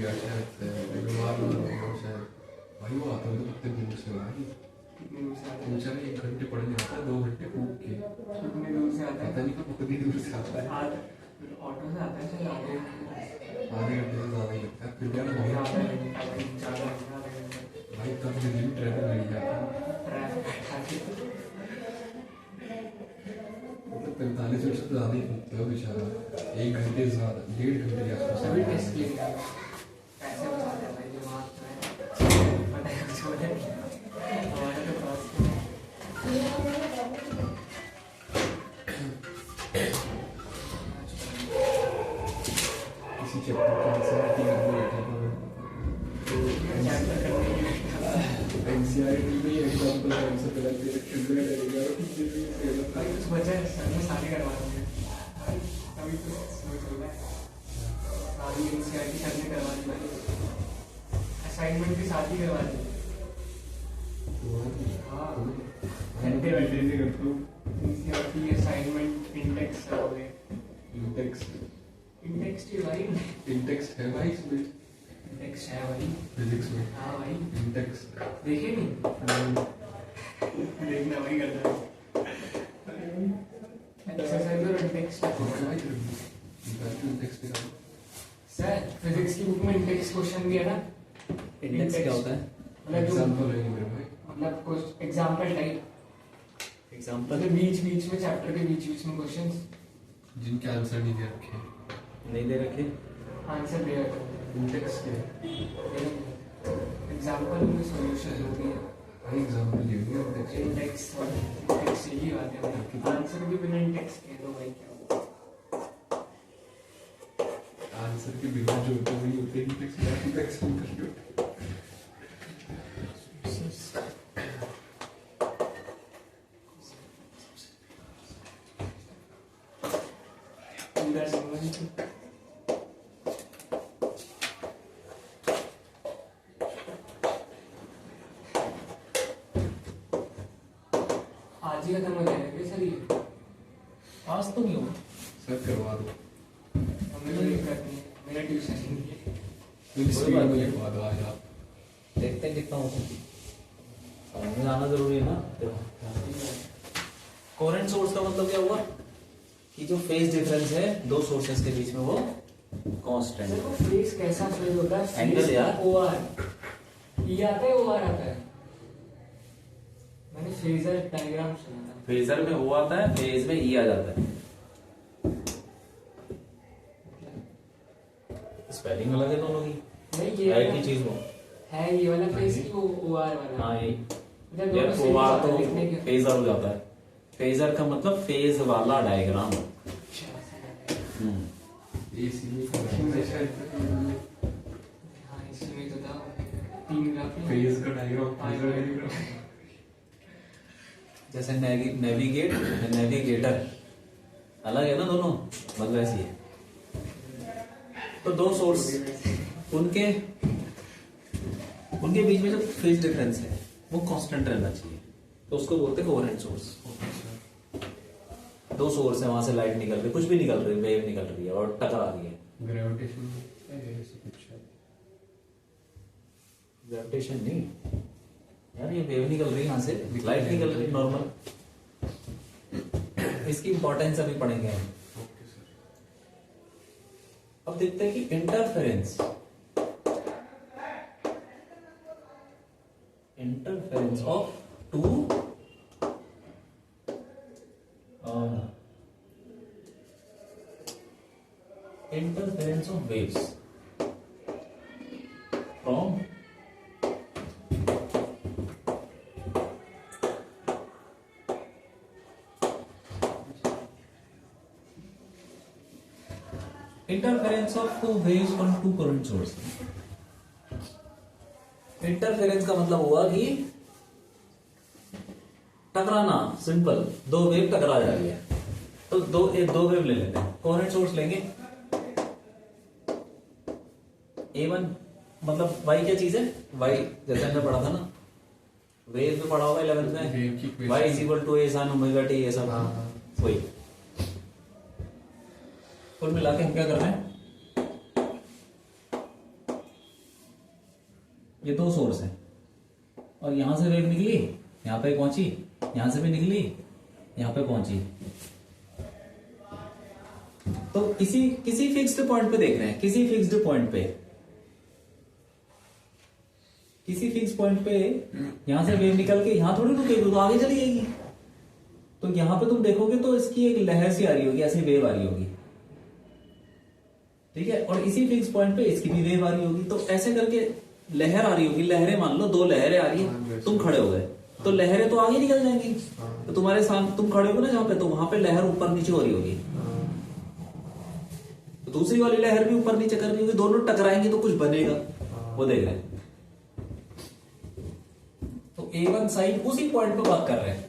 गया शायद से, बीमार हो शायद। भाई वो आता है तो कितने दूर से भाई, कितनी दूर से आता है? बेचारा 1 घंटे पढ़ने आता है, 2 घंटे कूद के। कितनी दूर से आता है? पता नहीं कब कितनी दूर से आता है। ऑटो से आता है शायद आधे आधे घंटे से ज़्यादा ही लगता है फिर क्या भाई। भाई कब दिल्ली में ट्रैफिक लग जाता है, मतलब 45 मिनट से ज़्यादा ही घूमता है बेचारा, 1 घंटे से ज़्यादा, 1.5 घंटे के आसपास। सभी टेस्ट के लिए पैसे बचाते हैं भाई, दिमाग जो है पता है कुछ होता है हमारे तो पास। किसी चैप्टर के आंसर की बैठा एनसीईआरटी में एग्जांपल आंसर गलत दे रखे हैं, भाई कुछ बचा है सर ने सारे करवा दिए, अभी तो समझ चल रहा है सारी एनसीईआरटी सर ने करवा दी भाई, असाइनमेंट भी साथ ही करवा दी। हाँ घंटे बैठे से करता हूँ एनसीईआरटी असाइनमेंट इंडेक्स हो गए। इंडेक्स की भाई, इंडेक्स है भाई इसमें, इंडेक्स है भाई फिजिक्स में। हाँ भाई इंडेक्स देखे नहीं, देखना भाई करता है एक्सरसाइज और इंडेक्स। इंडेक्स पे सर फिजिक्स की बुक में इंडेक्स क्वेश्चन भी है ना। इंडेक्स क्या होता है? मतलब एग्जांपल है मेरे भाई, मतलब कुछ एग्जांपल टाइप, एग्जांपल मतलब बीच में चैप्टर के बीच में क्वेश्चंस जिनके आंसर नहीं दे रखे हैं, नहीं दे रखे, आंसर दे रहे इंडेक्स के एग्जांपल में सॉल्यूशन जो भी है भाई एग्जांपल दे दिया इंडेक्स। इंडेक्स से ही बात है, आंसर भी बिना इंडेक्स के तो भाई क्या होगा। आंसर के बिना जो होते हैं वही होते हैं इंडेक्स में, इंडेक्स में करके होते हैं। पूरा समझ आज ही खत्म हो जाएगा सर ये? आज तो नहीं होगा सर करवा दो, हमें तो दिक्कत नहीं है, मेरा ट्यूशन नहीं है। स्पीड में लिखवा दो आज आप। देखते हैं कितना होता है, समझ में आना जरूरी है ना। कोरेंट सोर्स का मतलब क्या हुआ कि जो फेज डिफरेंस है दो सोर्सेस के बीच में वो कांस्टेंट सर वो फेस कैसा फेज होता है? एंगल यार, ओआर ये आता है, ओआर आता है। मैंने फेजर डायग्राम सुना था। फेजर में ओ आता है, फेज में ई आ जाता है। स्पेलिंग अलग है दोनों की, नहीं ये एक ही चीज वो है, ये वाला फेज की वो ओआर वाला। हाँ यही मतलब दोनों यार, same ओआर होता तो है लिखने के। फेजर हो जाता है। फेजर का मतलब फेज वाला डायग्राम। एसी में शायद हाँ इसमें तो था 3 ग्राफ फेज का डायग्राम, फेज का डायग्राम। जैसे नेविगेट नेविगेटर अलग है ना दोनों, मतलब ऐसी है। तो दो सोर्स उनके बीच में जो फेज डिफरेंस है वो कांस्टेंट रहना चाहिए, तो उसको बोलते हैं कोहेरेंट सोर्स। दो सोर्स है, वहां से लाइट निकल रही, कुछ भी निकल रही है, वेव निकल रही है और टकरा रही है। ग्रेविटेशन ऐसे कुछ है, ग्रेविटेशन नहीं यार, ये वेव निकल रही है यहाँ से, लाइट निकल रही है नॉर्मल। इसकी इंपॉर्टेंस अभी पढ़ेंगे हम। Okay sir. अब देखते हैं कि interference of two interference of waves from interference of two waves from two current sources. Interference का मतलब हुआ कि टकराना, सिंपल, दो वेव टकरा जा रही है, तो दो वेव ले लेते हैं, कोहेरेंट सोर्स लेंगे। A1 मतलब y क्या चीज है, y जैसे हमने पढ़ा था ना, वेव में पढ़ा होगा 11th में, y is equal to a sin omega t, ये सब वही। कुल मिला के हम क्या कर रहे हैं, ये दो सोर्स है और यहां से वेव निकली, यहां पे पहुंची, यहां से भी निकली, यहां पे पहुंची। तो किसी फिक्स्ड पॉइंट पे देख रहे हैं, किसी फिक्स्ड पॉइंट पे, किसी फिक्स पॉइंट पे यहां से वेव निकल के यहां थोड़ी रुकेगी, तो आगे चली जाएगी। तो यहां पे तुम देखोगे तो इसकी एक लहर सी आ रही होगी, ऐसी वेव आ रही होगी, ठीक है। और इसी फिक्स पॉइंट पे इसकी भी वेव आ रही होगी। तो ऐसे करके लहर आ रही होगी, लहरें मान लो दो लहरें आ रही है, तुम खड़े हो गए तो लहरें तो आगे निकल जाएंगी। तो तुम्हारे सामने तुम खड़े हो ना जहां पे, तो वहां पे लहर ऊपर नीचे हो रही होगी, तो दूसरी वाली लहर भी ऊपर नीचे कर रही होगी, दोनों टकराएंगी तो कुछ बनेगा, वो देख रहे हैं। तो A1 साइन उसी पॉइंट पे बात कर रहे हैं,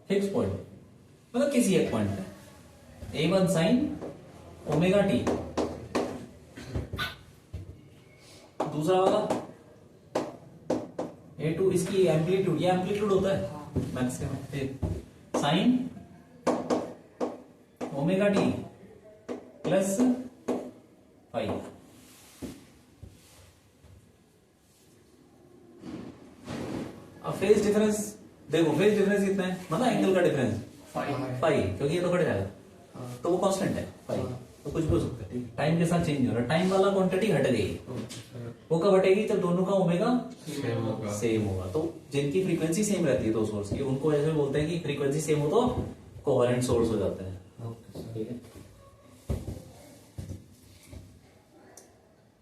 फिक्स पॉइंट, मतलब किसी एक पॉइंट पे A1 साइन ओमेगा टी। दूसरा वाला A2 इसकी एम्पलीट्यूड, ये एम्पलीट्यूड होता है maximum, sine omega T plus five. अब फेज डिफरेंस देखो, फेज डिफरेंस कितना है, मतलब एंगल का डिफरेंस फाइव, क्योंकि ये तो घट जाएगा, तो वो कांस्टेंट है फाइव, तो कुछ भी हो सकता है, टाइम के साथ चेंज हो रहा है। टाइम वाला क्वांटिटी हट गई, वो कब हटेगी, जब दोनों का ओमेगा सेम होगा। तो जिनकी फ्रीक्वेंसी सेम रहती है दो सोर्स की, उनको ऐसे बोलते हैं कि फ्रीक्वेंसी सेम हो तो कोहेरेंट सोर्स हो जाते हैं, ठीक है।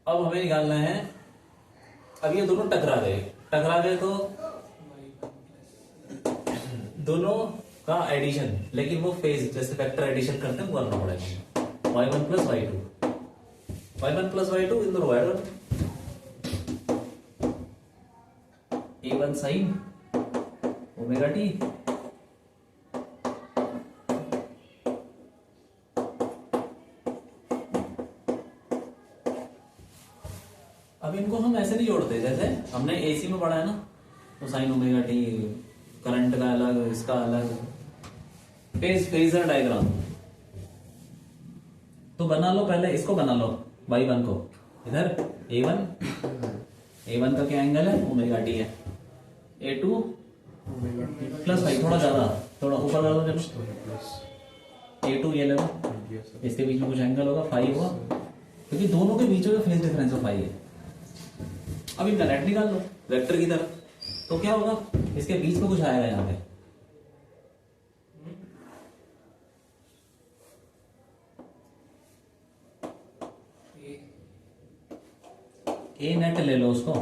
अब हमें निकालना है, अब ये दोनों टकरा गए तो दोनों का एडिशन, लेकिन वो फेज जैसे वेक्टर एडिशन करते हैं वो करना पड़ेगा, y1 plus y2, y1 plus y2 इन दोनों ऐड कर, A1 साइन ओमेगा टी अब इनको हम ऐसे नहीं जोड़ते, जैसे हमने AC में पढ़ा है ना, तो साइन ओमेगा टी, करंट का अलग, इसका अलग, फेजर डायग्राम। तो बना लो, पहले इसको बना लो, y1 को इधर A1 का क्या एंगल है, ओमेगा टी है, A2 प्लस भाई थोड़ा ज्यादा, थोड़ा ऊपर कर लो, जब A2 ये लो, इसके बीच में कुछ एंगल होगा, फाइव हुआ, क्योंकि दोनों के बीच में फेज डिफरेंस ऑफ फाइव है। अब इनका नेट निकाल लो वेक्टर की तरफ, तो क्या होगा, इसके बीच में कुछ आएगा यहाँ पे, ए नेट ले लो उसको,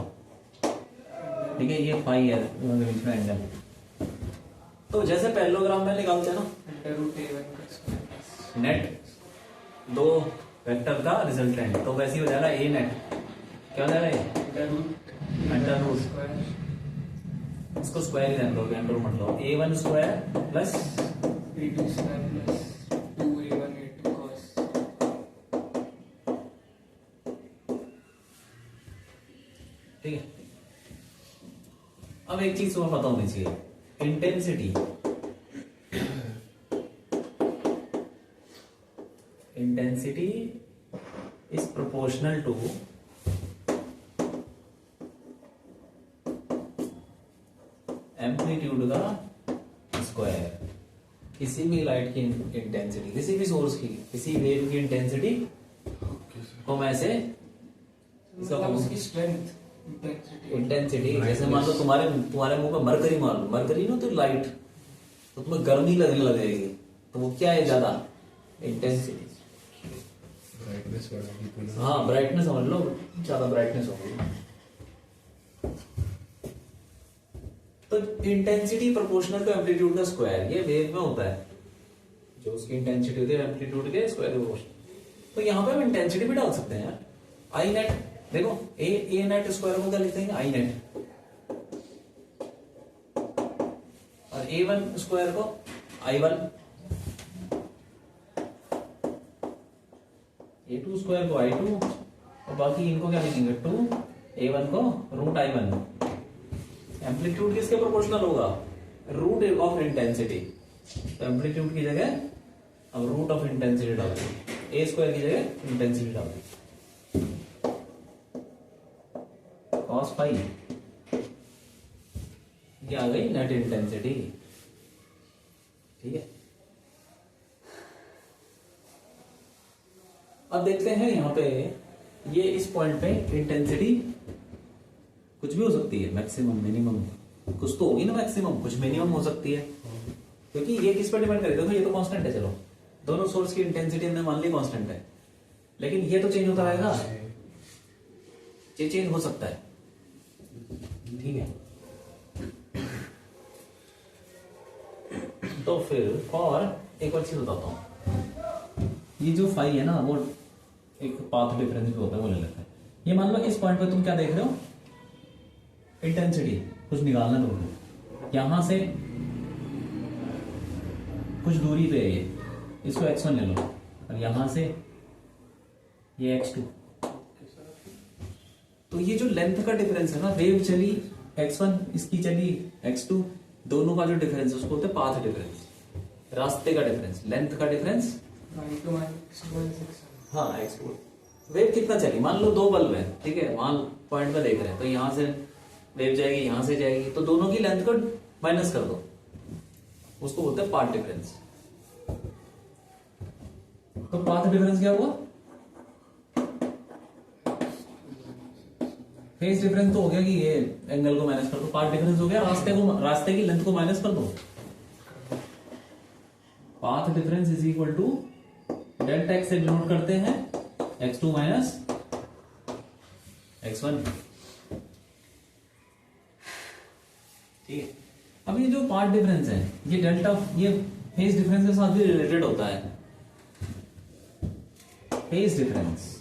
ठीक है, ये फाइव है दोनों के बीच में एंगल। तो जैसे पैरेललोग्राम में निकालते हैं ना नेट, दो वेक्टर का रिजल्टेंट, तो वैसे ही हो जाएगा ए नेट, क्या हो जाएगा ये अंडर रूट, इसको स्क्वायर ही रहने दो, अंडर रूट मत लो, A1 square plus A2 square plus 2A1 A2 cos। ठीक है। अब एक चीज तुम्हें पता होनी चाहिए, intensity is proportional to amplitude का स्क्वायर। किसी भी लाइट की इंटेंसिटी, किसी भी सोर्स की, किसी वेव की इंटेंसिटी को मैं ऐसे उसकी स्ट्रेंथ इंटेंसिटी, जैसे मान लो तुम्हारे मुंह पे मरकरी मान लो, मरकरी ना तो लाइट, तो तुम्हें गर्मी लगने लगेगी, तो वो क्या है ज्यादा इंटेंसिटी, ब्राइटनेस बढ़ेगी पूरी। हाँ ब्राइटनेस समझ लो, ज्यादा ब्राइटनेस होगी। तो इंटेंसिटी प्रोपोर्शनल टू एम्पलीट्यूड का स्क्वायर, ये वेव में होता है, जो उसकी इंटेंसिटी होती है एम्पलीट्यूड के स्क्वायर प्रोपोर्शनल। तो यहाँ पे हम इंटेंसिटी भी डाल सकते हैं यार, आई नेट, देखो ए नेट स्क्वायर को क्या लिखते हैं, आई नेट, और A1 स्क्वायर को I1, A2 स्क्वायर को I2, और बाकी इनको क्या लिखेंगे 2, A1 को रूट I1। एम्पलीट्यूड किसके प्रोपोर्शनल होगा, रूट ऑफ इंटेंसिटी, तो एम्पलीट्यूड की जगह अब रूट ऑफ इंटेंसिटी डाल दो, A स्क्वायर की जगह इंटेंसिटी डाल दो, cos फाइव ये आ गई नेट इंटेंसिटी। ठीक है, अब देखते हैं यहाँ पे ये इस पॉइंट पे इंटेंसिटी कुछ भी हो सकती है, मैक्सिमम मिनिमम कुछ तो होगी ना, मैक्सिमम कुछ मिनिमम हो सकती है, क्योंकि ये किस पर डिपेंड करेगा। देखो ये तो कांस्टेंट है, चलो दोनों सोर्स की इंटेंसिटी हमने मान ली कांस्टेंट है, लेकिन ये तो चेंज होता रहेगा, ये चेंज हो सकता है। ठीक है, तो फिर और एक और चीज बताता हूं, ये जो फाई है ना वो एक पाथ डिफरेंस भी होता है, वो ले लेते हैं। ये मान लो इस पॉइंट पे तुम क्या देख रहे हो, इंटेंसिटी कुछ निकालना तुमको, यहां से कुछ दूरी पे है ये, इसको x1 ले लो, और यहां से ये x2। तो ये जो लेंथ का डिफरेंस है ना, वेव चली x1, इसकी चली x2, दोनों का जो डिफरेंस है उसको बोलते हैं पाथ डिफरेंस, रास्ते का डिफरेंस, लेंथ का डिफरेंस। हाँ x2। वेव कितना चली, मान लो दो बल्ब है, ठीक है, वहां पॉइंट पे देख रहे हैं, तो यहां से वेव जाएगी, यहां से जाएगी, तो दोनों की लेंथ को माइनस कर दो, उसको बोलते हैं पाथ डिफरेंस। तो पाथ डिफरेंस क्या हुआ, फेज डिफरेंस तो हो गया कि ये एंगल को माइनस कर दो, पाथ डिफरेंस हो गया रास्ते की लेंथ को माइनस कर दो। Path difference is equal to delta x से डिनोट करते हैं x2 माइनस x1। ठीक है, अब ये जो पाथ डिफरेंस है, ये डेल्टा, ये फेज डिफरेंस के साथ भी रिलेटेड होता है। फेज डिफरेंस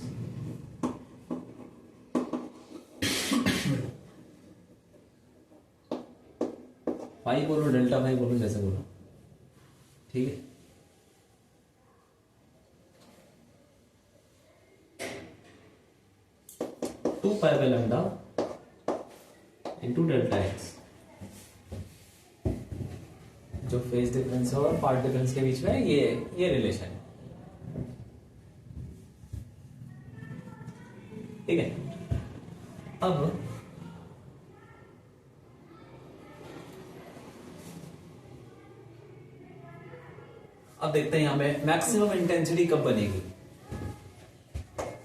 फाई बोलो, डेल्टा फाई बोलो, जैसे बोलो। ठीक है, two pi by lambda into delta x, जो फेज डिफरेंस है और पार्ट डिफरेंस के बीच में ये रिलेशन है। ठीक है, अब देखते हैं यहां पे मैक्सिमम इंटेंसिटी कब बनेगी,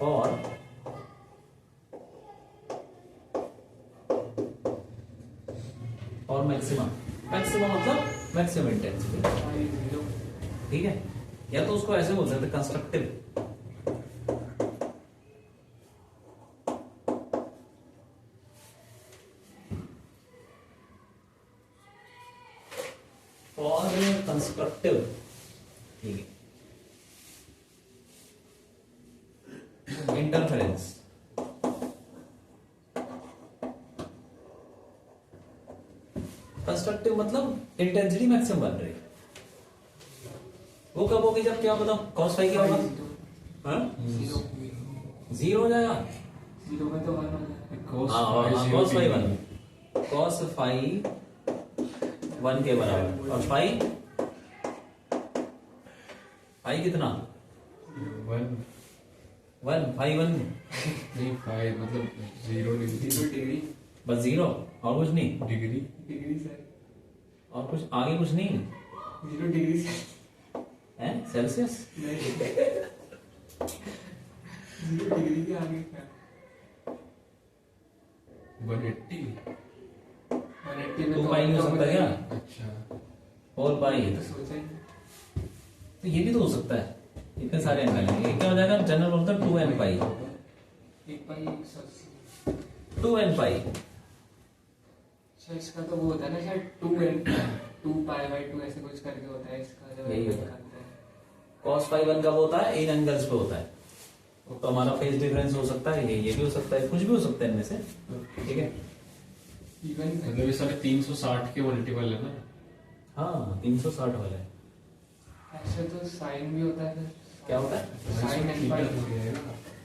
और मैक्सिमम मतलब मैक्सिमम इंटेंसिटी। ठीक है, या तो उसको ऐसे बोल सकते कंस्ट्रक्टिव, और कंस्ट्रक्टिव। ठीक है, इंटरफेरेंस, कंस्ट्रक्टिव मतलब इंटेंसिटी मैक्सिमम बन रही, वो कब होगी, जब क्या बताओ कॉस फाई क्या होगा, जीरो हो जाएगा, जीरो में तो वन हो जाएगा, cos phi one, cos phi one के बराबर, और फाई कितना, वन फाई वन नहीं, फाइव मतलब जीरो डिग्री, बस जीरो और कुछ नहीं, डिग्री सर, और कुछ आगे कुछ नहीं, 0 डिग्री है सेल्सियस, नहीं 0 डिग्री के आगे क्या, 180 180 में टू पाई नहीं हो सकता क्या, अच्छा, और पाई, तो सोचा ही नहीं। तो ये भी तो हो सकता है, इतने सारे एंगल हैं, ये क्या हो जाएगा, जनरल बोलता है 2n पाई, 1 पाई 180, 2n पाई। अच्छा इसका तो वो होता है ना शायद 2 पाई बाय 2 ऐसे कुछ करके होता है इसका, जब यही होता है। निकालते हैं। कॉस फाई वन कब होता है, इन एंगल्स पे होता है, तो हमारा फेज डिफरेंस हो सकता है, ये भी हो सकता है, कुछ भी हो सकता है इनमें से। ठीक है, इवन मतलब ये सारे 360 के मल्टीपल है ना। हाँ 360 वाला है। ऐसे तो साइन भी होता है फिर, क्या होता है, sine and pi,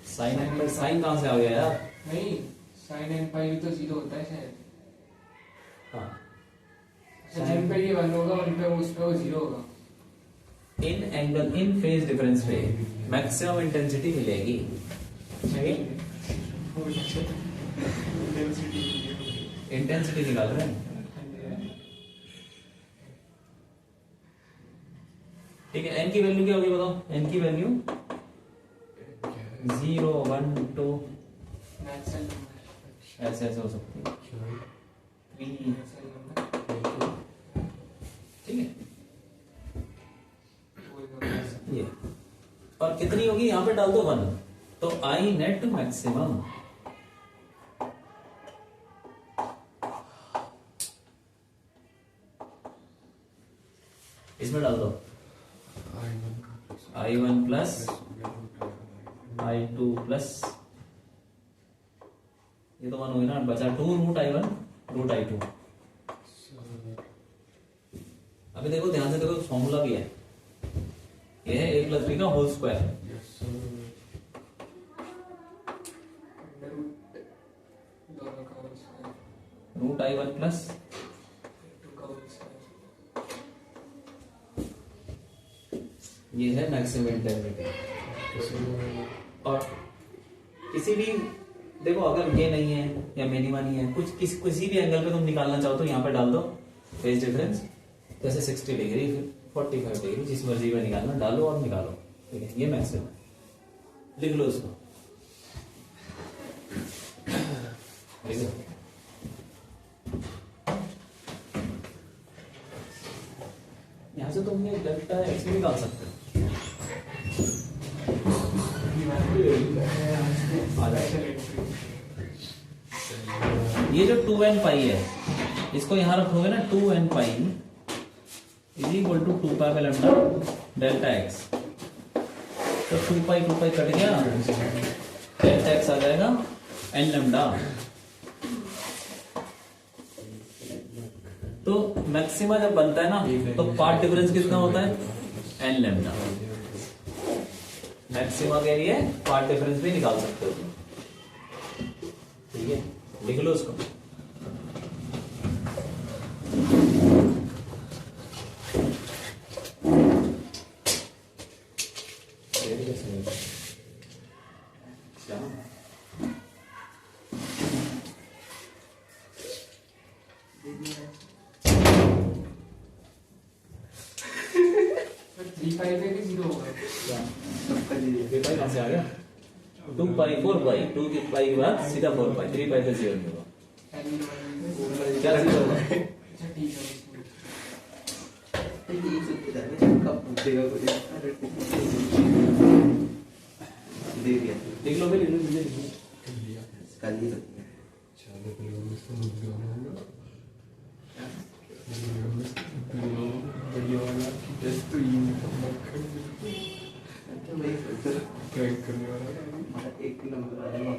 sine and, sine कहाँ से आ गया यार, नहीं साइन एंड पाई भी तो 0 होता है शायद, हाँ अच्छा जिन पे ये 1 होगा उन पे उस पे वो 0 होगा। इन एंगल, इन फेज डिफरेंस पे मैक्सिमम इंटेंसिटी मिलेगी। इंटेंसिटी निकाल रहे हैं, की वैल्यू क्या होगी बताओ? एन की वैल्यू 0 1 2 नेचुरल नंबर ऐसे ऐसे हो सकती है 3, नेचुरल नंबर ठीक है कोई नंबर ये। और कितनी होगी यहाँ पे डाल दो 1, तो आई नेट मैक्सिमम इसमें डाल दो I1 प्लस I2 प्लस ये तो 1 हुई ना, बचा 2 रूट I1 रूट I2। अभी देखो ध्यान से देखो, फॉर्मूला भी है, ये है a प्लस बी का होल स्क्वायर, दोनों का whole square root I1 plus 2 का होल स्क्वायर ये है मैक्सिमम इंटेग्रिटी। और किसी भी देखो अगर ये नहीं है या मिनिमा नहीं है, कुछ किसी भी एंगल पे तुम निकालना चाहो तो यहाँ पे डाल दो फेज डिफरेंस, जैसे 60 डिग्री 45 डिग्री जिस मर्जी में निकालना डालो और निकालो, ठीक है। ये मैक्सिमम लिख लो इसको, लिख लो। यहाँ से तुम ये डेल्टा एक्स भी निकाल सकते हो। ये जो 2n पाई है इसको यहां रखोगे ना, 2n pi is equal to 2 pi by lambda delta x, तो 2 पाई कट गया, डेल्टा एक्स आ जाएगा n लैम्डा। तो मैक्सिमा जब बनता है ना तो पार्ट डिफरेंस कितना होता है? n lambda. मैक्सिमा के लिए पार्ट डिफरेंस भी निकाल सकते हो, ठीक है, लिख लो उसको। कहां से आ गया? 2 पाई 4 पाई, 2 की पाई के बाद सीधा 4 पाई, 3 पाई पे 0 होगा, क्या सीधा होगा? अच्छा ठीक है देख लो भाई, लिख लो एक नंबर वाले में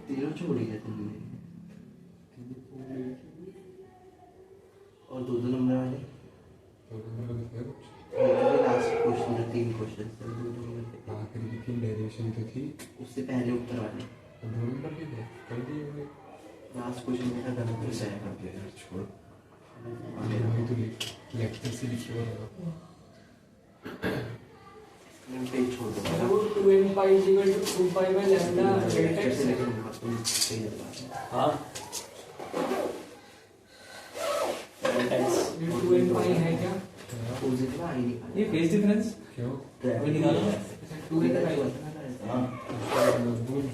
तीनों छोड़ी है तुमने, और दो नंबर वाले लास्ट क्वेश्चन जो 3 क्वेश्चन आखिरी की डेरिवेशन तो थी, उससे पहले उत्तर वाले दो नंबर के थे, कर दिए होंगे। लास्ट क्वेश्चन में था गलत हो जाएगा, छोड़ वही तो लेक्चर से लिखी हुआ था। पेज छोड़ दो, 2n pi equal to 2 pi by lambda delta x. हाँ, ये 2n पाई है क्या? पॉजिटिव आई नहीं ये फेज डिफरेंस क्यों? अभी निकालो। अच्छा 2n पाई हाँ, मजबूत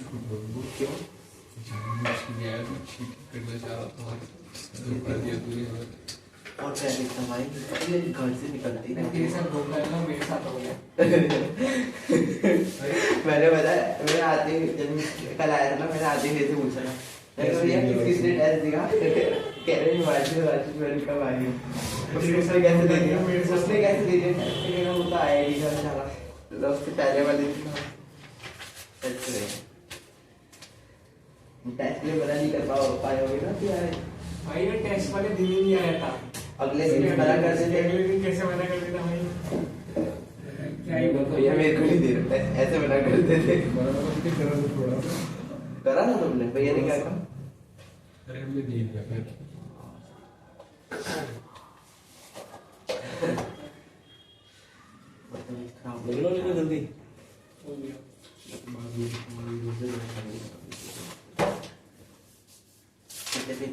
क्यों करना चाह रहा था, कर दिया तूने। और क्या लिखता भाई, ये घर से निकलती मैं तेरे साथ धोखा है ना, मेरे साथ हो गया। मैंने बताया, मैंने आते जब कल आया था ना, मैंने आते ही से पूछा था भैया किसने टेस्ट दिया, कह रहे हिमाचल मैंने कब आई हूँ, उसने कैसे दे दिया, उसने कैसे दे दिया टेस्ट, मेरा वो तो आया ही था सारा, उससे पहले वाले टेस्ट में बना नहीं कर पाओगे ना कि यार भाई ये टेस्ट वाले दिन ही नहीं आया था, अगले दिन मना कर देते, अगले दिन कैसे मना कर देता भाई? क्या ही बताओ भैया मेरे को नहीं दे रहे, ऐसे मना कर देते। थोड़ा करा था तुमने, भैया ने क्या कहा? अरे हमने दे दिया फिर। लिख लो जल्दी। हो गया।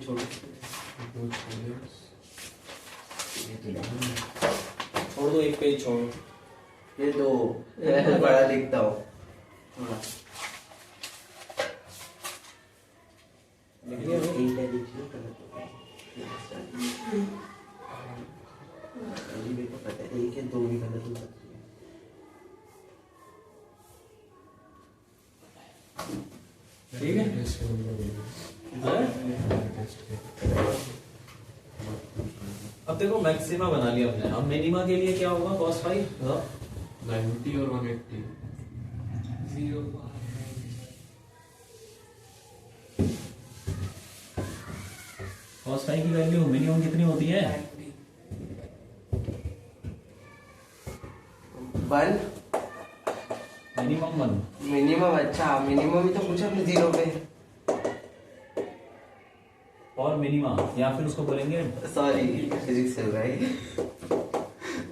छोड़ छोड़ दो, एक पेज छोड़ो। ये दो बड़ा दिखता हो थोड़ा। लेकिन एक है देखिए मेरे को पता है एक है दो भी गलत हो सकती है। ठीक है। टेस्ट करूंगा। अब देखो मैक्सिमा बना लिया हमने, अब मिनिमा के लिए क्या होगा cos फाई 90 और 180 0 cos फाई की वैल्यू मिनिमम कितनी होती है? 1 मिनिमम 1। मिनिमम। अच्छा मिनिमम ही तो पूछा हमने 0 पे। और मिनिमा या फिर उसको बोलेंगे सॉरी फिजिक्स चल रहा है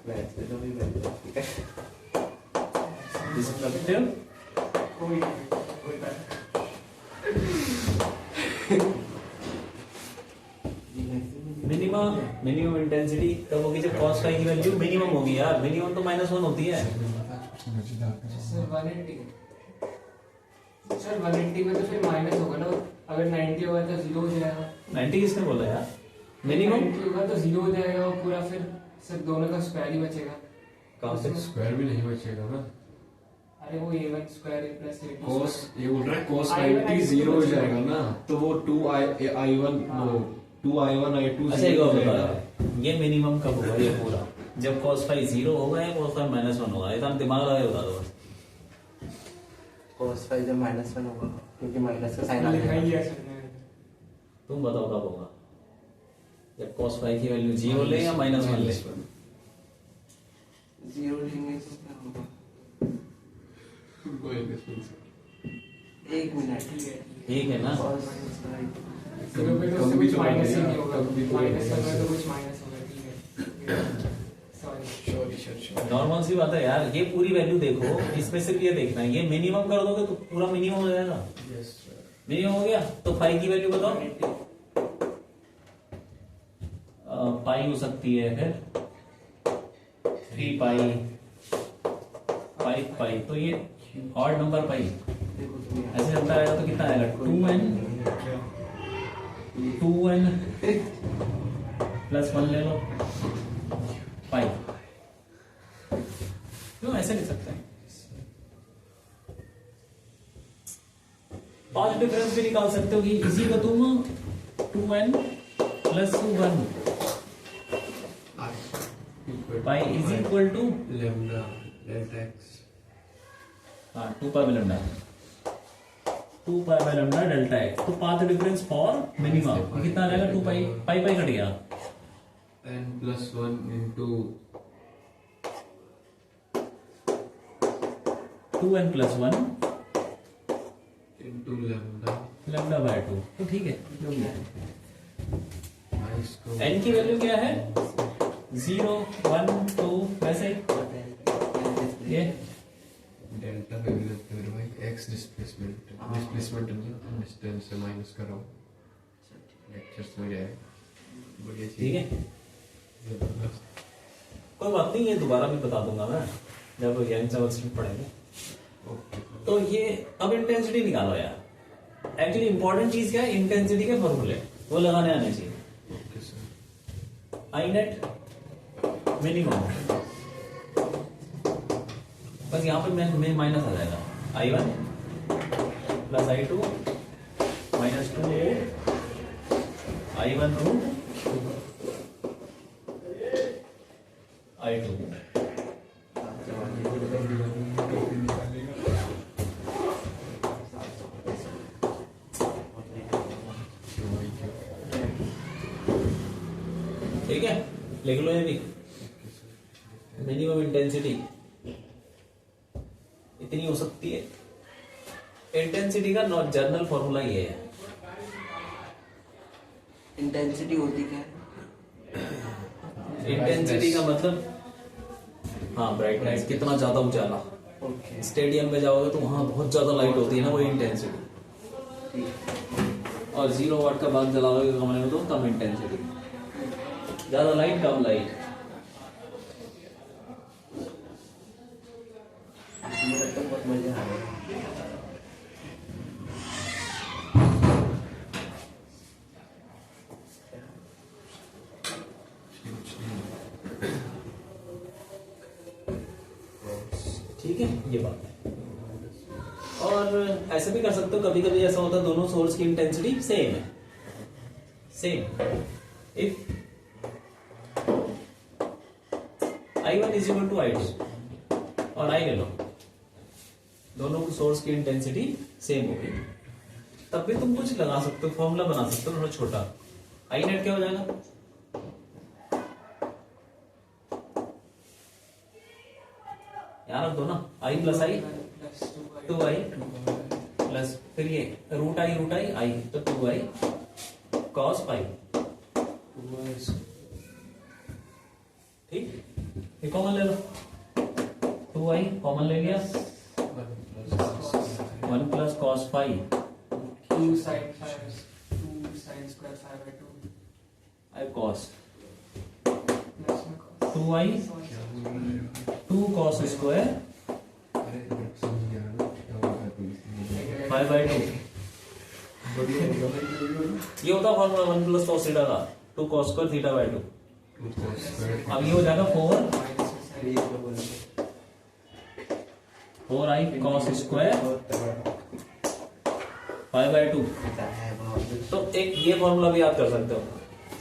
मैथ्स में तो भी ठीक है। डिस्ट्रक्टिव कोई बात मिनिमा, मिनिमम इंटेंसिटी तब होगी जब cos फाई की वैल्यू मिनिमम होगी यार। मिनिमम तो -1 होती है। सर 180 सर 180 में तो फिर माइनस होगा ना, अगर 90 होगा तो 0 हो जाएगा। 90 किसने बोला यार? मिनिमम 90 होगा तो 0 हो जाएगा और पूरा फिर सर दोनों का स्क्वायर ही बचेगा। कहाँ से? स्क्वायर भी नहीं बचेगा ना। अरे वो a1 square a plus a2 cos ये बोल रहा है cos I1 90 0 हो जाएगा ना, तो वो 2i1 वो 2i1 i2 अच्छा एक और बता रहा है, ये मिनिमम कब होगा ये पूरा? जब cos फाई 0 होगा या cos फाई -1 होगा? ये तो हम दिमाग लगा के बता दो बस। cos फाई जब -1 होगा क्योंकि माइनस का साइन आ लिखा ही जाएगा। है सर ने। तुम बताओ कब होगा? जब cos फाई की वैल्यू 0 ले या -1 ले? 0 लेंगे तो क्या होगा? एक मिनट ठीक है ना? cos फाई 0 पे तो कम उससे भी कुछ तो माइनस ही बनेगा, नहीं होगा, कम भी तो माइनस बनेगा। होगा तो कुछ माइनस होगा। ठीक है सॉरी नॉर्मल सी बात है यार, ये पूरी वैल्यू देखो, इसमें सिर्फ ये देखना है, ये मिनिमम कर दोगे तो पूरा मिनिमम हो जाएगा। मिनिमम हो गया तो फाई की वैल्यू बताओ। पाई हो सकती है फिर 3 पाई 5 पाई, तो ये ऑड नंबर पाई ऐसे चलता रहेगा तो कितना आएगा? 2n प्लस 1 ले लो पाई। क्यों ऐसे लिख सकते हैं? पांच डिफरेंस भी निकाल सकते हो कि इसी को तुम 2n plus 1 pi is equal to lambda delta x 2 pi by lambda, 2 pi by lambda delta x. तो पाथ डिफरेंस फॉर मिनिमम कितना आ जाएगा? 2 पाई, पाई पाई कट गया, n plus 1 into 2n plus 1 into lambda। Lambda by 2। तो ठीक है, जो भी है। I इसको n की वैल्यू क्या है? 0 1 2 वैसे ही ये डेल्टा वैल्यू लगता है मेरे भाई, x डिस्प्लेसमेंट नहीं डिस्टेंस से माइनस कर रहा हूँ। लेक्चर्स में गया है बढ़िया चीज। ठीक है, कोई बात नहीं, ये दोबारा भी बता दूंगा मैं जब यंग सेमेस्टर पढ़ेंगे। ओके तो ये अब इंटेंसिटी निकालो यार। एक्चुअली इंपॉर्टेंट चीज क्या है? इंटेंसिटी के फॉर्मूले वो लगाने आने चाहिए। Okay sir. I need minimum, बस यहाँ पे मैं माइनस आ जाएगा। I1 plus I2 minus 2 I1 root I2। ठीक है, लिख लो ये भी। मिनिमम इंटेंसिटी इतनी हो सकती है। इंटेंसिटी का जर्नल फॉर्मूला ये है। इंटेंसिटी होती क्या है? इंटेंसिटी का मतलब हाँ ब्राइटनेस, कितना ज्यादा उजाला। ओके स्टेडियम में जाओगे तो वहां बहुत ज्यादा लाइट होती है ना, वो इंटेंसिटी। और 0 वाट का बल्ब जलाओगे कमरे में तो कम इंटेंसिटी, ज्यादा लाइट कम लाइट। ठीक है, ये बात है। और ऐसे भी कर सकते हो, कभी कभी ऐसा होता है दोनों सोर्स की इंटेंसिटी सेम है, same. If I1 is equal to I2 और I ले लो, दोनों की सोर्स की इंटेंसिटी सेम होगी, तब भी तुम कुछ लगा सकते हो, फॉर्मूला बना सकते हो थोड़ा छोटा। I नेट क्या हो जाएगा, यार रख दो ना, I plus I plus 2i plus फिर ये रूट आई आई तो 2i cos पाई, ठीक, ये कॉमन ले लो, 2i कॉमन ले लिया, 1 प्लस cos पाई 2 sin 5 2 sin square 5/2 आई cos प्लस में cos 2i 2 cos स्क्वायर अरे समझ गया ना क्या होगा, तो इसलिए 5/2, ये होता फॉर्मूला 1 प्लस cos थीटा का, 2 cos स्क्वायर थीटा बाय 2। अब ये हो जाएगा 4i cos स्क्वायर 5/2। तो एक ये फॉर्मूला भी याद कर सकते हो,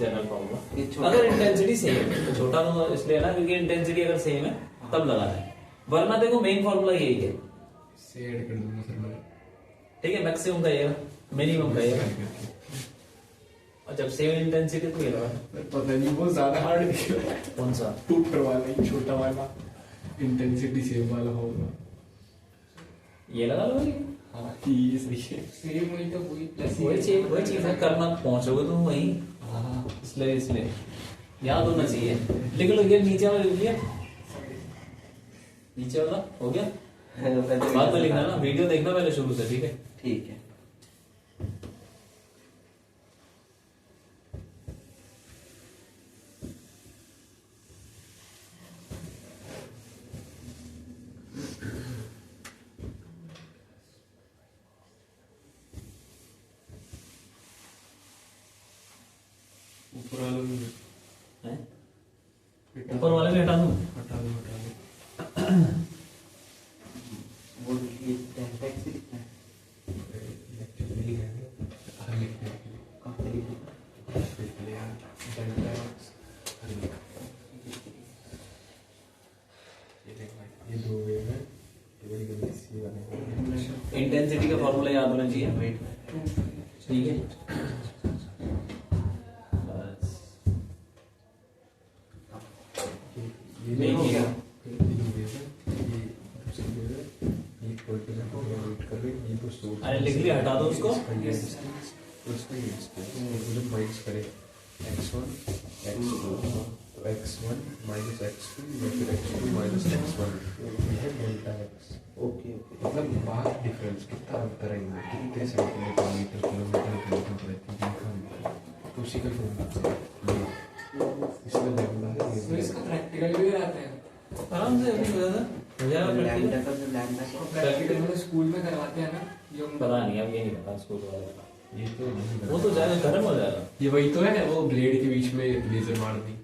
जनरल फॉर्मूला, अगर इंटेंसिटी सेम है तो छोटा नो इसलिए ना, क्योंकि इंटेंसिटी अगर सेम है तब लगाना है, वरना देखो मेन फॉर्मूला यही है, से ऐड कर दूंगा सर मैं, ठीक है, मैक्सिमम का ये मिनिमम का ये, और जब सेम इंटेंसिटी तो ये लगा, पता नहीं वो ज्यादा हार्ड निकला, कौन सा टूटर वाला ही छोटा वाला इंटेंसिटी सेम वाला होगा। ये लगा लो, हाँ ये सही है। सेम हुई तो वही प्लस वही चीज है, करना पहुंचोगे तुम वहीं, हाँ इसलिए याद होना चाहिए। लिख लो, ये नीचे वाला लिख लिया, नीचे वाला हो गया, बाद में लिखना ना, वीडियो देखना पहले शुरू से, ठीक है। ठीक है। ऊपर वाला भी हैं? ऊपर वाले भी हटा दूं, हटा दो हटा दो। वो ये टेक्स्ट लिखना है, एक्चुअली है हर लिखने के लिए कहाँ पे लिखना है? लिख लिया डेल्टा एक्स हर लिख, ये देख भाई ये दो वेव है, ये बड़ी गंदी सी बनेगा। इंटेंसिटी का फॉर्मूला याद होना चाहिए, वेट, ठीक है। बस ये नहीं हो किया। गया, ये वेव है, ये दूसरी वेव है, ये कोएफिशिएंट को वेट कर रही है, ये तो सोर्स, अरे लिख लिया, हटा दो उसको। तो इसको ये जब माइनस करें x1 x2 तो x1 माइनस x2 या फिर x2 माइनस x1, यह है डेल्टा x। Okay okay. मतलब बाहर डिफरेंस कितना अंतर है इनमें, कितने सेंटीमीटर मीटर किलोमीटर किलोमीटर रहती है, तो उसी का फॉर्मूला इसमें लैम्डा है, तो इसका प्रैक्टिकल भी रहता है, आराम से अभी हो जाता हो जाएगा लैम्डा practical। का जो लैम्डा का प्रैक्टिकल मतलब स्कूल में करवाते हैं ना, जो पता नहीं, अब ये नहीं पता स्कूल वाले का। ये तो नहीं वो तो जाएगा, गर्म हो जाएगा। ये वही तो है, वो ब्लेड के बीच में लेजर मार दी।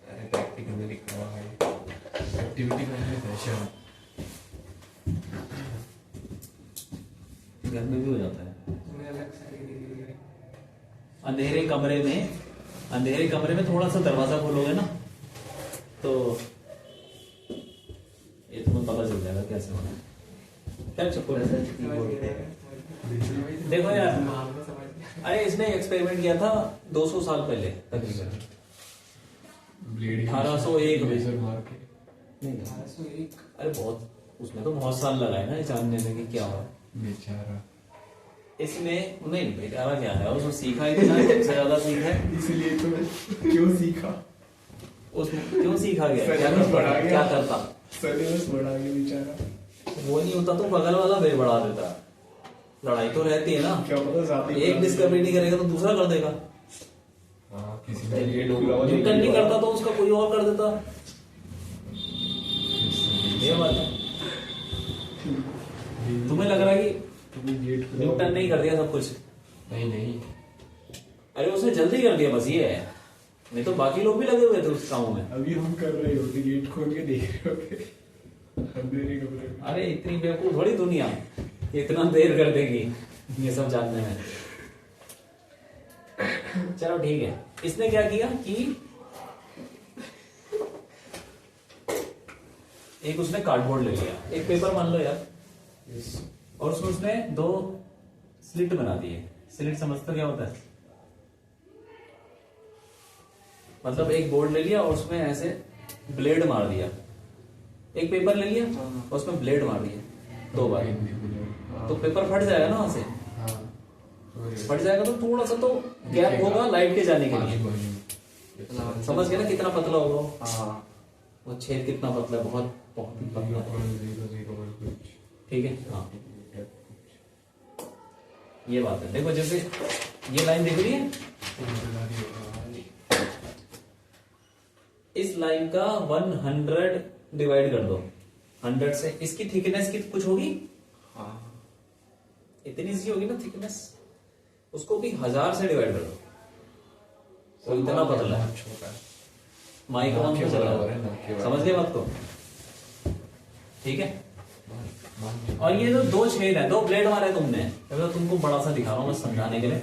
अरे प्रैक्टिकल में लिखा हुआ है, एक्टिविटी में है फैशन, घर में भी हो जाता है। तुम्हें अलग से अंधेरे कमरे में थोड़ा सा दरवाजा खोलोगे ना, तो ये तुम्हें पता चल जाएगा कैसे होना है। क्या चुप रहे? देखो यार, अरे इसने एक्सपेरिमेंट किया था 200 साल पहले तकरीबन, ब्लेड 1801 में। लेजर मार के नहीं, 1801 अरे बहुत, उसमें तो बहुत साल लगाए ना ये जानने में कि क्या हुआ। बेचारा, इसमें नहीं बेचारा क्या है, उसने सीखा इतना, सबसे ज्यादा सीखा है। इसलिए तो क्यों सीखा, उसमें क्यों सीखा गया, क्या सैलरी बढ़ा करता, गया। क्या करता, सिलेबस बढ़ा के बेचारा, वो नहीं होता तो बगल वाला वे बढ़ा देता। लड़ाई तो रहती है ना, क्या पता ज्यादा एक डिस्कवरी नहीं करेगा तो दूसरा कर देगा। हाँ किसी ने ये डोगला न्यूटन नहीं करता तो उसका कोई और कर देता, ये बात है। तुम्हें लग रहा है कि न्यूटन नहीं कर दिया सब कुछ, नहीं, अरे उसने जल्दी कर दिया, बस ये है। नहीं तो बाकी लोग भी लगे हुए थे उस कामों में। अभी हम कर रहे होते, गेट खोल के देख रहे होते, अंधेरे कमरे में। अरे इतनी बेवकूफ थोड़ी दुनिया इतना देर कर देगी ये सब जानने में। चलो ठीक है, इसने क्या किया कि एक उसने कार्डबोर्ड ले लिया, एक पेपर मान लो यार, और उसमें उसने 2 स्लिट बना दिए। स्लिट समझते क्या होता है? मतलब एक बोर्ड ले लिया और उसमें ऐसे ब्लेड मार दिया। एक पेपर ले लिया और उसमें ब्लेड मार दिया 2 बार, तो पेपर फट जाएगा ना वहां से। फट जाएगा तो थोड़ा सा तो गैप होगा लाइट के जाने के लिए। समझ गए ना कितना पतला होगा? हाँ वो छेद कितना पतला है, बहुत बहुत ही पतला है। ठीक है, हाँ ये बात है। देखो जैसे ये लाइन दिख रही है, इस लाइन का 100 डिवाइड कर दो 100 से, इसकी थिकनेस की कुछ होगी? हाँ इतनी सी होगी ना थिकनेस, उसको भी 1000 से डिवाइड कर दो, तो इतना पतला है। माइक्रोन से चला है, समझ गए बात को? ठीक है। और ये जो 2 छेद है, 2 ब्लेड मारे तुमने, तो तुमको बड़ा सा दिखा रहा हूं मैं समझाने के लिए,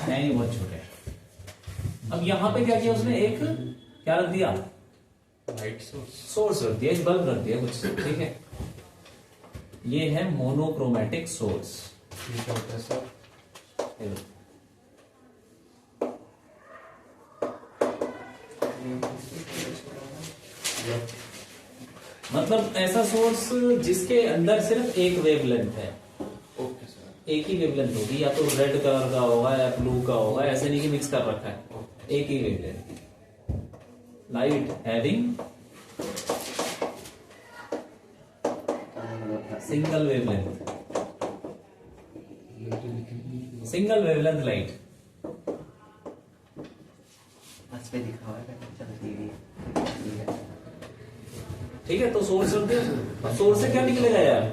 है नहीं बहुत छोटे। अब यहाँ पे क्या किया उसने, एक क्या रख दिया, लाइट सोर्स रख दिया, एक बल्ब रख दिया कुछ, ठीक है। ये है मोनोक्रोमेटिक सोर्स। ये क्या होता है सर? मतलब ऐसा सोर्स जिसके अंदर सिर्फ एक वेवलेंथ है, ओके सर। एक ही वेवलेंथ होगी, या तो रेड कलर का होगा या ब्लू का होगा, ऐसे नहीं कि मिक्स कर रखा है, एक ही wavelength. Light having single wavelength, single wavelength light. बस पे दिखा हुआ है, चलती है। ठीक है, तो सोर्स सोर्स से क्या निकलेगा यार?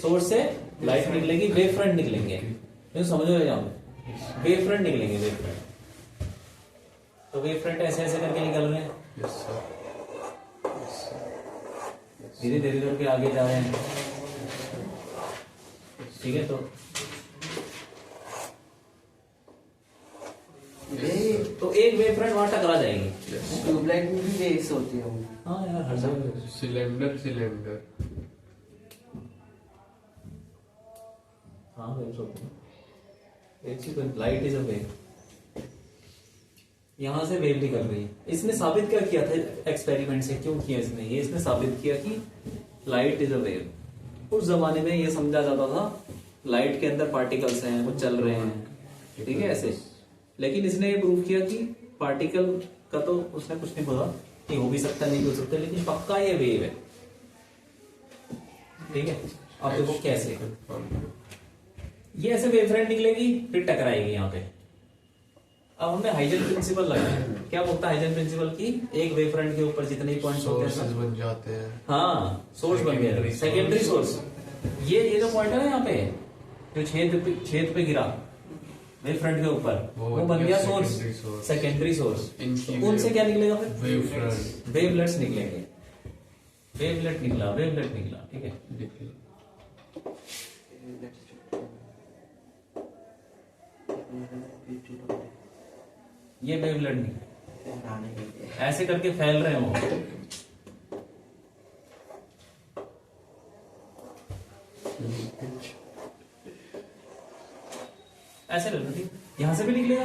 सोर्स से लाइट निकलेगी, वेव फ्रंट निकलेंगे, नहीं समझो यहाँ पे वेव फ्रंट निकलेंगे, वेव फ्रंट। तो वेव फ्रंट ऐसे ऐसे करके निकल रहे हैं, यस सर। धीरे धीरे करके आगे जा रहे हैं। ठीक है, तो एक वेव फ्रंट वहां टकरा जाएगी। ट्यूबलाइट में भी वेव्स होती है। हाँ यार, हर जगह सिलेंडर हाँ वेव्स होती है। लाइट इज अ वेव, यहां से वेव निकल रही है। इसने साबित क्या किया था एक्सपेरिमेंट से, क्यों किया इसने ये? इसने साबित किया कि लाइट इज अ वेव। उस जमाने में ये समझा जाता था लाइट के अंदर पार्टिकल्स हैं, वो चल रहे हैं, ठीक है ऐसे। लेकिन इसने ये प्रूव किया कि पार्टिकल का तो उसने कुछ नहीं बोला कि हो भी सकता नहीं हो सकता, लेकिन पक्का ये वेव है। ठीक है, अब देखो कैसे ये ऐसे वेव फ्रंट निकलेगी, फिर टकराएगी यहाँ पे। अब हमने हाइजन प्रिंसिपल लगाया। क्या बोलता है हाइजन प्रिंसिपल की? एक वेव फ्रंट के ऊपर जितने पॉइंट्स होते हैं बन जाते हैं। हाँ, सोर्स बन गया, सेकेंडरी सोर्स। ये जो पॉइंट है ना यहाँ पे, जो छेद पे गिरा वेव फ्रंट के ऊपर, वो बन गया सोर्स, सेकेंडरी सोर्स। उनसे क्या निकलेगा फिर? वेवलेट्स निकलेंगे। वेवलेट निकला, ठीक है। ये वेवलेट नहीं, ऐसे करके फैल रहे हो। ऐसे ले लो, ठीक, यहां से भी निकलेगा।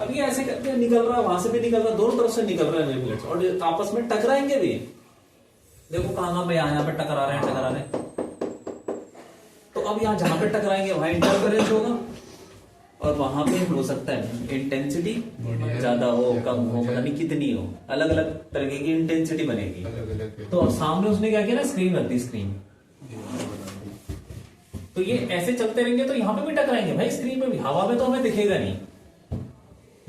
अब ये ऐसे करके निकल रहा है, वहां से भी निकल रहा है, दोनों तरफ से निकल रहे हैं वेवलेट्स, और आपस में टकराएंगे भी। देखो कहां पे, यहाँ पे टकरा रहे हैं। तो अब यहाँ जहां पे टकराएंगे वहां इंटरफेरेंस होगा, और वहां पे हो सकता है इंटेंसिटी ज्यादा हो, कम हो, पता नहीं कितनी हो, अलग अलग तरह की इंटेंसिटी बनेगी। तो अब सामने उसने क्या किया ना, स्क्रीन रख दी, स्क्रीन। तो ये ऐसे चलते रहेंगे तो यहाँ पे भी टकराएंगे भाई, स्क्रीन में भी। हवा में तो हमें दिखेगा नहीं,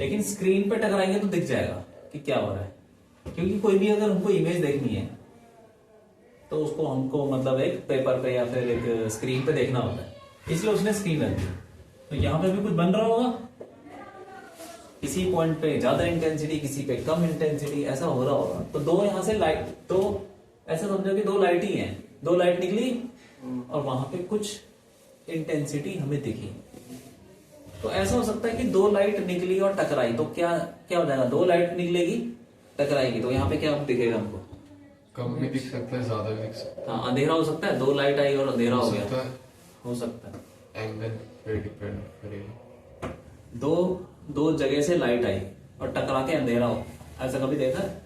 लेकिन स्क्रीन पे टकराएंगे तो दिख जाएगा कि क्या हो रहा है, क्योंकि कोई भी अगर हमको इमेज देखनी है तो उसको हमको मतलब एक पेपर पे या फिर एक स्क्रीन पे देखना होता है, इसलिए उसने स्क्रीन रख दी। तो यहाँ पे भी कुछ बन रहा होगा, किसी पॉइंट पे ज्यादा इंटेंसिटी, किसी पे कम इंटेंसिटी, ऐसा हो रहा होगा। तो दो यहाँ से लाइट, तो ऐसा समझो कि दो लाइट ही हैं, दो लाइट निकली और वहां पे कुछ इंटेंसिटी हमें दिखी। तो ऐसा हो सकता है कि दो लाइट निकली और टकराई, तो क्या क्या हो जाएगा, दो लाइट निकलेगी टकराएगी, तो यहाँ पे क्या दिखेगा हमको, कम भी दिख सकता है, ज्यादा भी दिख सकता है। हाँ अंधेरा हो सकता है, दो लाइट आई और अंधेरा हो गया, हो सकता है। एंगल पे डिपेंड करेगा। दो जगह से लाइट आई और टकरा के अंधेरा हो, ऐसा कभी देखा है?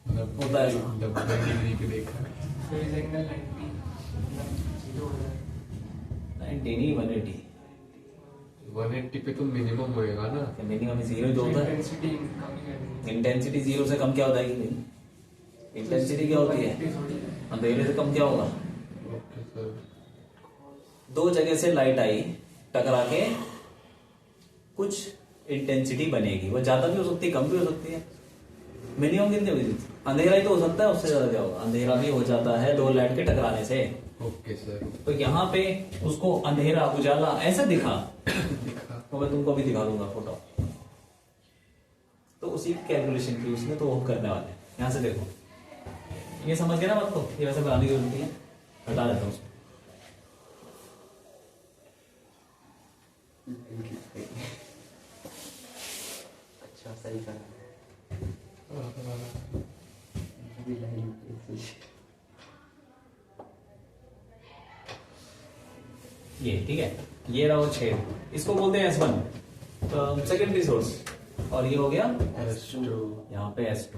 होता है ऐसा। 90 डिग्री पे देखा है। फेज एंगल 90 0 हो जाए। 90 नहीं 180, 180 पे तो मिनिमम होएगा ना। मिनिमम जीरो जो होता है, इंटेंसिटी कम ही करनी है। इंटेंसिटी जीरो से कम क्या होता है कि नहीं, इंटेंसिटी क्या होती है, अंधेरे से कम क्या होगा। Okay sir. दो जगह से लाइट आई, टकरा के कुछ इंटेंसिटी बनेगी, वो ज्यादा भी हो सकती है, कम भी हो सकती है। मिनिमम कितनी होगी, अंधेरा ही तो हो सकता है, उससे ज्यादा क्या होगा, अंधेरा भी हो जाता है दो लाइट के टकराने से। Okay sir. तो यहाँ पे उसको अंधेरा उजाला ऐसा दिखा, दिखा। तो मैं तुमको भी दिखा दूंगा फोटो। तो उसी कैलकुलेशन की उसने तो वो करने वाले हैं। यहाँ से देखो, ये समझ गया ना बात को, ये वैसे बनाने की जरूरत नहीं है, हटा देता हूँ उसको। अच्छा सही कहा। ये ठीक है, ये रहा वो छेद, इसको बोलते हैं S1 सेकेंडरी सोर्स, और ये हो गया यहाँ पे S2।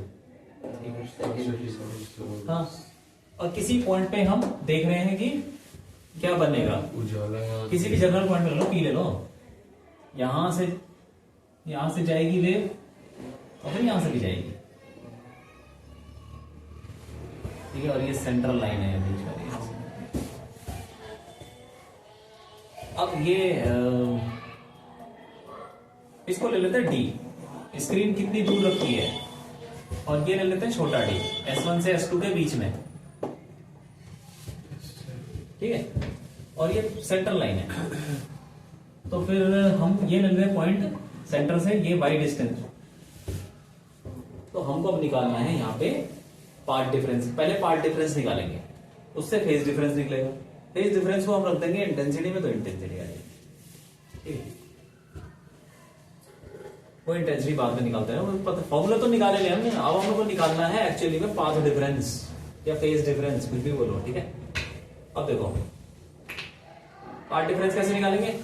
हाँ, और किसी पॉइंट पे हम देख रहे हैं कि क्या बनेगा, उजाला यहाँ किसी भी जगह पॉइंट ले लो, पी ले लो, यहां से जाएगी वेव और फिर यहां से भी जाएगी, ठीक है। और ये सेंट्रल लाइन है बीच वाली। अब ये इसको ले लेते हैं D, स्क्रीन कितनी दूर रखी है, और ये ले लेते हैं छोटा d, S1 से S2 के बीच में, ठीक है। और ये सेंट्रल लाइन है, तो फिर हम ये ले लेते हैं पॉइंट सेंटर से ये y डिस्टेंस। तो हमको अब निकालना है यहाँ पे पार्ट डिफरेंस। पहले पार्ट डिफरेंस निकालेंगे, उससे फेज डिफरेंस निकलेगा। फेज डिफरेंस को हम रख देंगे इंटेंसिटी में, तो इंटेंसिटी आ जाएगी, ठीक है। वो इंटेंसिटी बाद में निकालते हैं, फॉर्मूला तो निकाले ले हमने, अब हम लोग को निकालना है एक्चुअली में पाथ डिफरेंस या फेज डिफरेंस, कुछ भी बोलो, ठीक है। अब देखो पार्ट डिफरेंस कैसे निकालेंगे,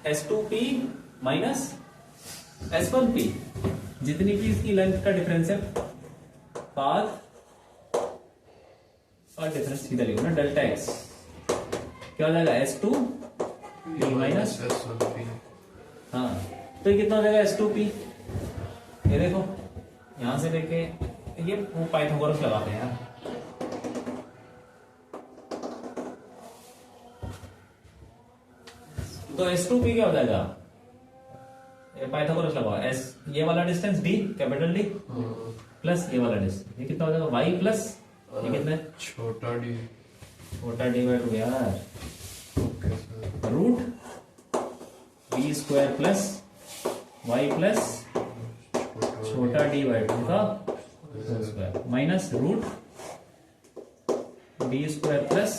S2P माइनस S1P, जितनी भी इसकी लेंथ का डिफरेंस है, पाथ डिफरेंस सीधा लिखो ना, डेल्टा x क्या हो जाएगा, S2P माइनस, हाँ तो ये कितना हो जाएगा S2P, ये देखो यहां से लेके ये पाइथागोरस लगाते हैं यार, तो S2P क्या हो जाएगा, पाइथागोरस लगाओ, S ये वाला distance D capital D plus ये वाला डिस्टेंस, ये कितना हो जाएगा y प्लस ये कितना है, छोटा d बाय 2 यार, root b square plus y plus छोटा d बाय 2 का square minus root b square plus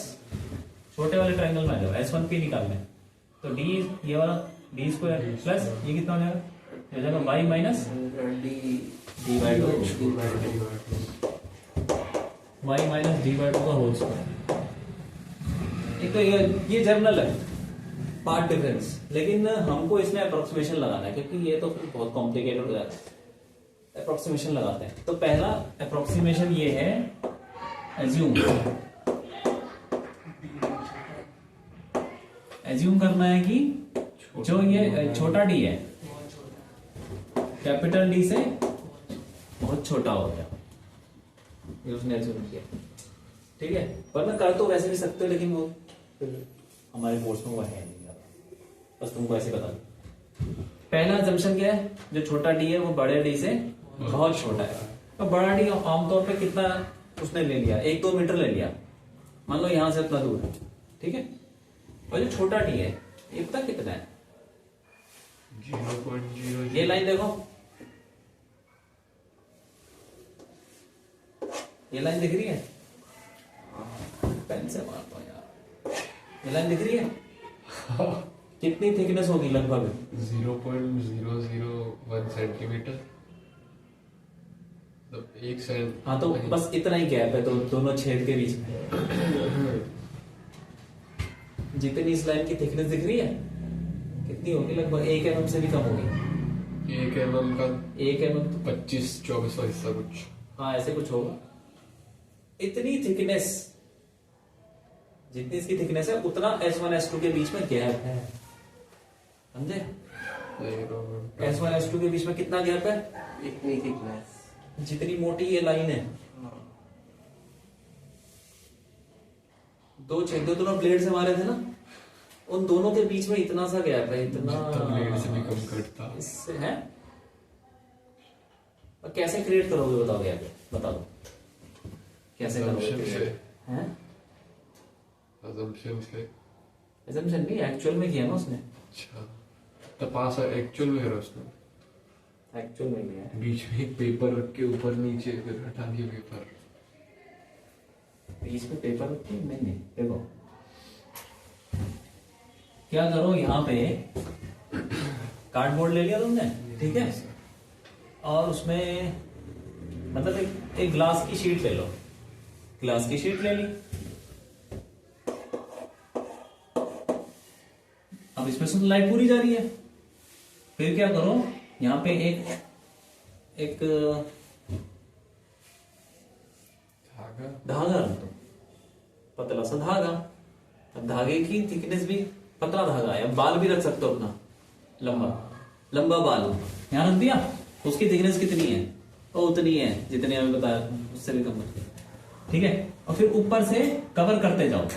छोटे वाले ट्रायंगल में आ जाओ, S1P निकालना है, तो d ये वाला d स्क्वायर प्लस ये कितना हो जाएगा, ये जाएगा y minus d by 2, y minus d by 2 का होल स्क्वायर। एक तो ये जर्नल है पार्ट डिफरेंस, लेकिन हमको इसमें अप्रोक्सीमेशन लगाना है, क्योंकि ये तो फिर बहुत कॉम्प्लिकेटेड हो जाता है। अप्रोक्सीमेशन लगाते हैं, तो पहला अप्रोक्सीमेशन ये है, एज्यूम करना है कि जो ये छोटा d है कैपिटल D से बहुत छोटा हो गया, ये उसने एज्यूम किया, ठीक है। वरना कर तो वैसे भी सकते हो, लेकिन वो फिर हमारे कोर्स में वो है नहीं, बस तुमको ऐसे बता दूं। पहला assumption क्या है, जो छोटा डी है वो बड़े डी से बहुत छोटा है। तो बड़ा डी आमतौर पे कितना उसने ले लिया, 1-2 मीटर ले लिया, मान लो यहां से इतना दूर है, ठीक है। और जो छोटा डी है ये पता कितना है, 0.0। ये लाइन देखो, ये लाइन दिख रही है, पेन से मारता हूं यार, ये लाइन दिख रही है, कितनी थिकनेस होगी लगभग 0.001 सेंटीमीटर, मतलब 1 सेंट। हाँ तो बस इतना ही गैप है तो दोनों छेद के बीच में। जितनी इस लाइन की थिकनेस दिख रही है कितनी होगी, लगभग 1 mm से भी कम होगी। 1 mm का 1 mm तो 25-24 हिस्सा कुछ। हाँ ऐसे कुछ होगा। इतनी थिकनेस, जितनी इसकी थिकनेस है उतना S1 S2 के बीच में गैप है, समझे। S1 S2 के बीच में कितना गैप है, इतनी थिकनेस, जितनी मोटी ये लाइन है, दो छेद दोनों ब्लेड से मारे थे ना, उन दोनों के बीच में इतना सा गैप है, इतना ब्लेड से भी कम कटता इससे है। और कैसे क्रिएट करोगे बताओ, गैप बता दो कैसे करोगे Assumption से। create? हैं? assumption से। assumption नहीं, एक्चुअल में किया ना उसने, अच्छा तो पास एक्चुअल में है उसने, एक्चुअल में किया है। बीच में एक पेपर रख के ऊपर नीचे फिर हटा दिया पेपर। बीच में पेपर रखते हैं? नहीं देखो क्या करो, यहाँ पे कार्डबोर्ड ले लिया तुमने, ठीक है, और उसमें मतलब एक ग्लास की शीट ले लो, ग्लास की शीट ले ली। अब इसमें से लाइट पूरी जा रही है, फिर क्या करो, यहाँ पे एक धागा रख दो, पतला सा धागा। अब धागे की थिकनेस भी पतला धागा है, अब बाल भी रख सकते हो अपना, लंबा बाल यहाँ रख दिया, उसकी थिकनेस कितनी है, तो उतनी है जितनी हमें बताया, उससे भी कम, ठीक है। और फिर ऊपर से कवर करते जाओ,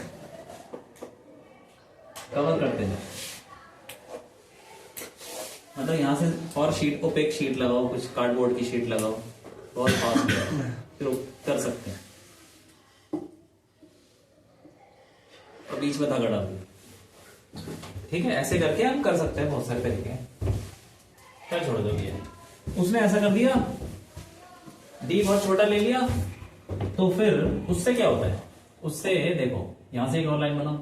कवर करते जाओ, मतलब यहां से और शीट, ओपेक शीट लगाओ, कुछ कार्डबोर्ड की शीट लगाओ, बहुत फास्ट है, फिर कर सकते हैं। और बीच में धागा डाल दो, ठीक है। ऐसे करके हम कर सकते हैं, बहुत सारे तरीके हैं। क्या छोड़ दो, ये उसने ऐसा कर दिया, डी बहुत छोटा ले लिया, तो फिर उससे क्या होता है, उससे देखो यहां से एक और लाइन बनाओ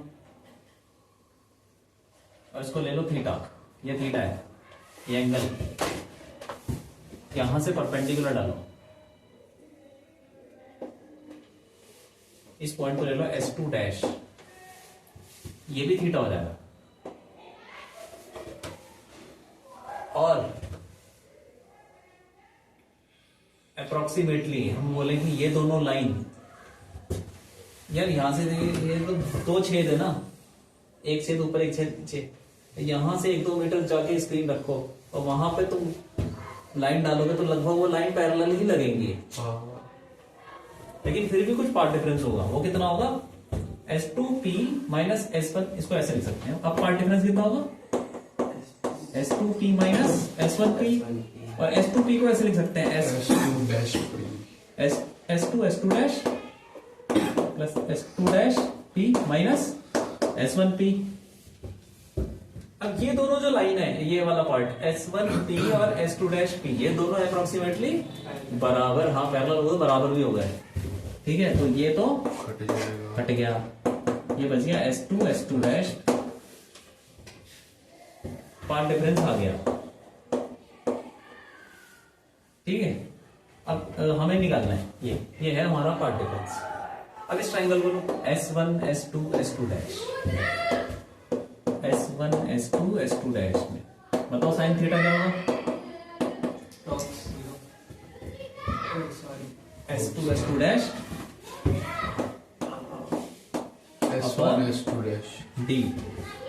और इसको ले लो थीटा, ये थीटा है, ये एंगल, यहां से परपेंडिकुलर डालो, इस पॉइंट को ले लो S2 डैश, ये भी थीटा हो जाएगा। और अप्रोक्सीमेटली हम बोले कि ये दोनों लाइन, यार यहां से ये तो 2 छेद है ना, एक छेद ऊपर एक छेद नीचे, यहां से 1-2 मीटर जाके स्क्रीन रखो और वहां पे तुम लाइन डालोगे तो लगभग वो लाइन पैरेलल ही लगेंगी, लेकिन फिर भी कुछ पार्ट डिफरेंस होगा। वो कितना होगा, S2P माइनस S1, इसको ऐसे लिख सकते हैं। अब पार्ट डिफरेंस कितना होगा, S2P माइनस S1P, और S2P को ऐसे लिख सकते हैं, S2 dash plus S2 dash P minus S1P। अब ये दोनों जो लाइन है, ये वाला पार्ट S1P और S2 डैश P, ये दोनों अप्रोक्सीमेटली बराबर, हाँ पैरेलल हो, बराबर भी हो गए, ठीक है। तो ये तो कट गया, ये बच गया S2 डैश, पार्ट डिफरेंस आ गया, ठीक है। अब हमें निकालना है, ये है हमारा पार्ट डिफरेंस। अब इस ट्राइंगल को S1 S2 S2 dash, S1 S2 S2 dash में बताओ साइन थीटा क्या होगा, S2 S2 dash S1 S2 dash D,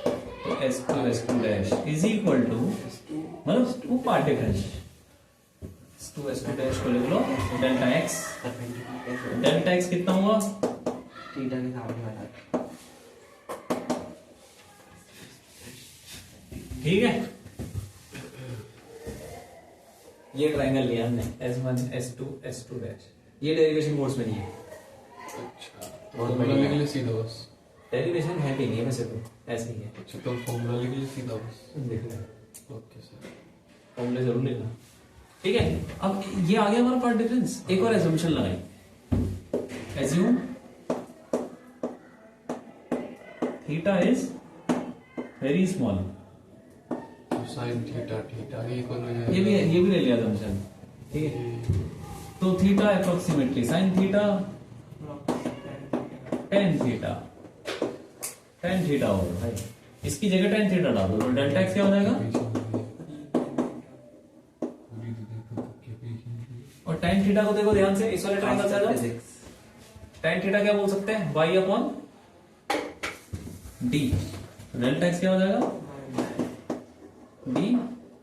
तो S2 S2 dash is equal to, मतलब वो path difference, S2 S2 dash को लिख लो डेल्टा x, डेल्टा x कितना हुआ, थीटा के सामने वाला, ठीक है। ये ट्रायंगल लिया हमने S1 S2 S2 डैश, ये डेरिवेशन कोर्स में नहीं है। अच्छा बहुत फॉर्मूला बढ़िया। लिख ले सीधा बस। डेरिवेशन है भी नहीं है वैसे तो, ऐसे ही है। अच्छा तो फॉर्मूला लिख ले सीधा बस। देख ले, ओके सर। फॉर्मूले जरूर लिखना, ठीक है। अब ये आ गया हमारा पार्ट डिफरेंस। एक और एजम्पशन लगाई, assume theta is very small. तो साइन थीटा थीटा ये कौन है? ये भी ले लिया एजम्पशन, ठीक है। तो theta approximately sine theta tan theta होगा भाई, इसकी जगह टेन थीटा डाल दो, डेल्टा एक्स क्या हो जाएगा? और टेन थीटा को देखो ध्यान से, इस वाले ट्रायंगल से आ जाओ। टेन थीटा क्या बोल सकते हैं? y upon D. Delta X क्या हो जाएगा? D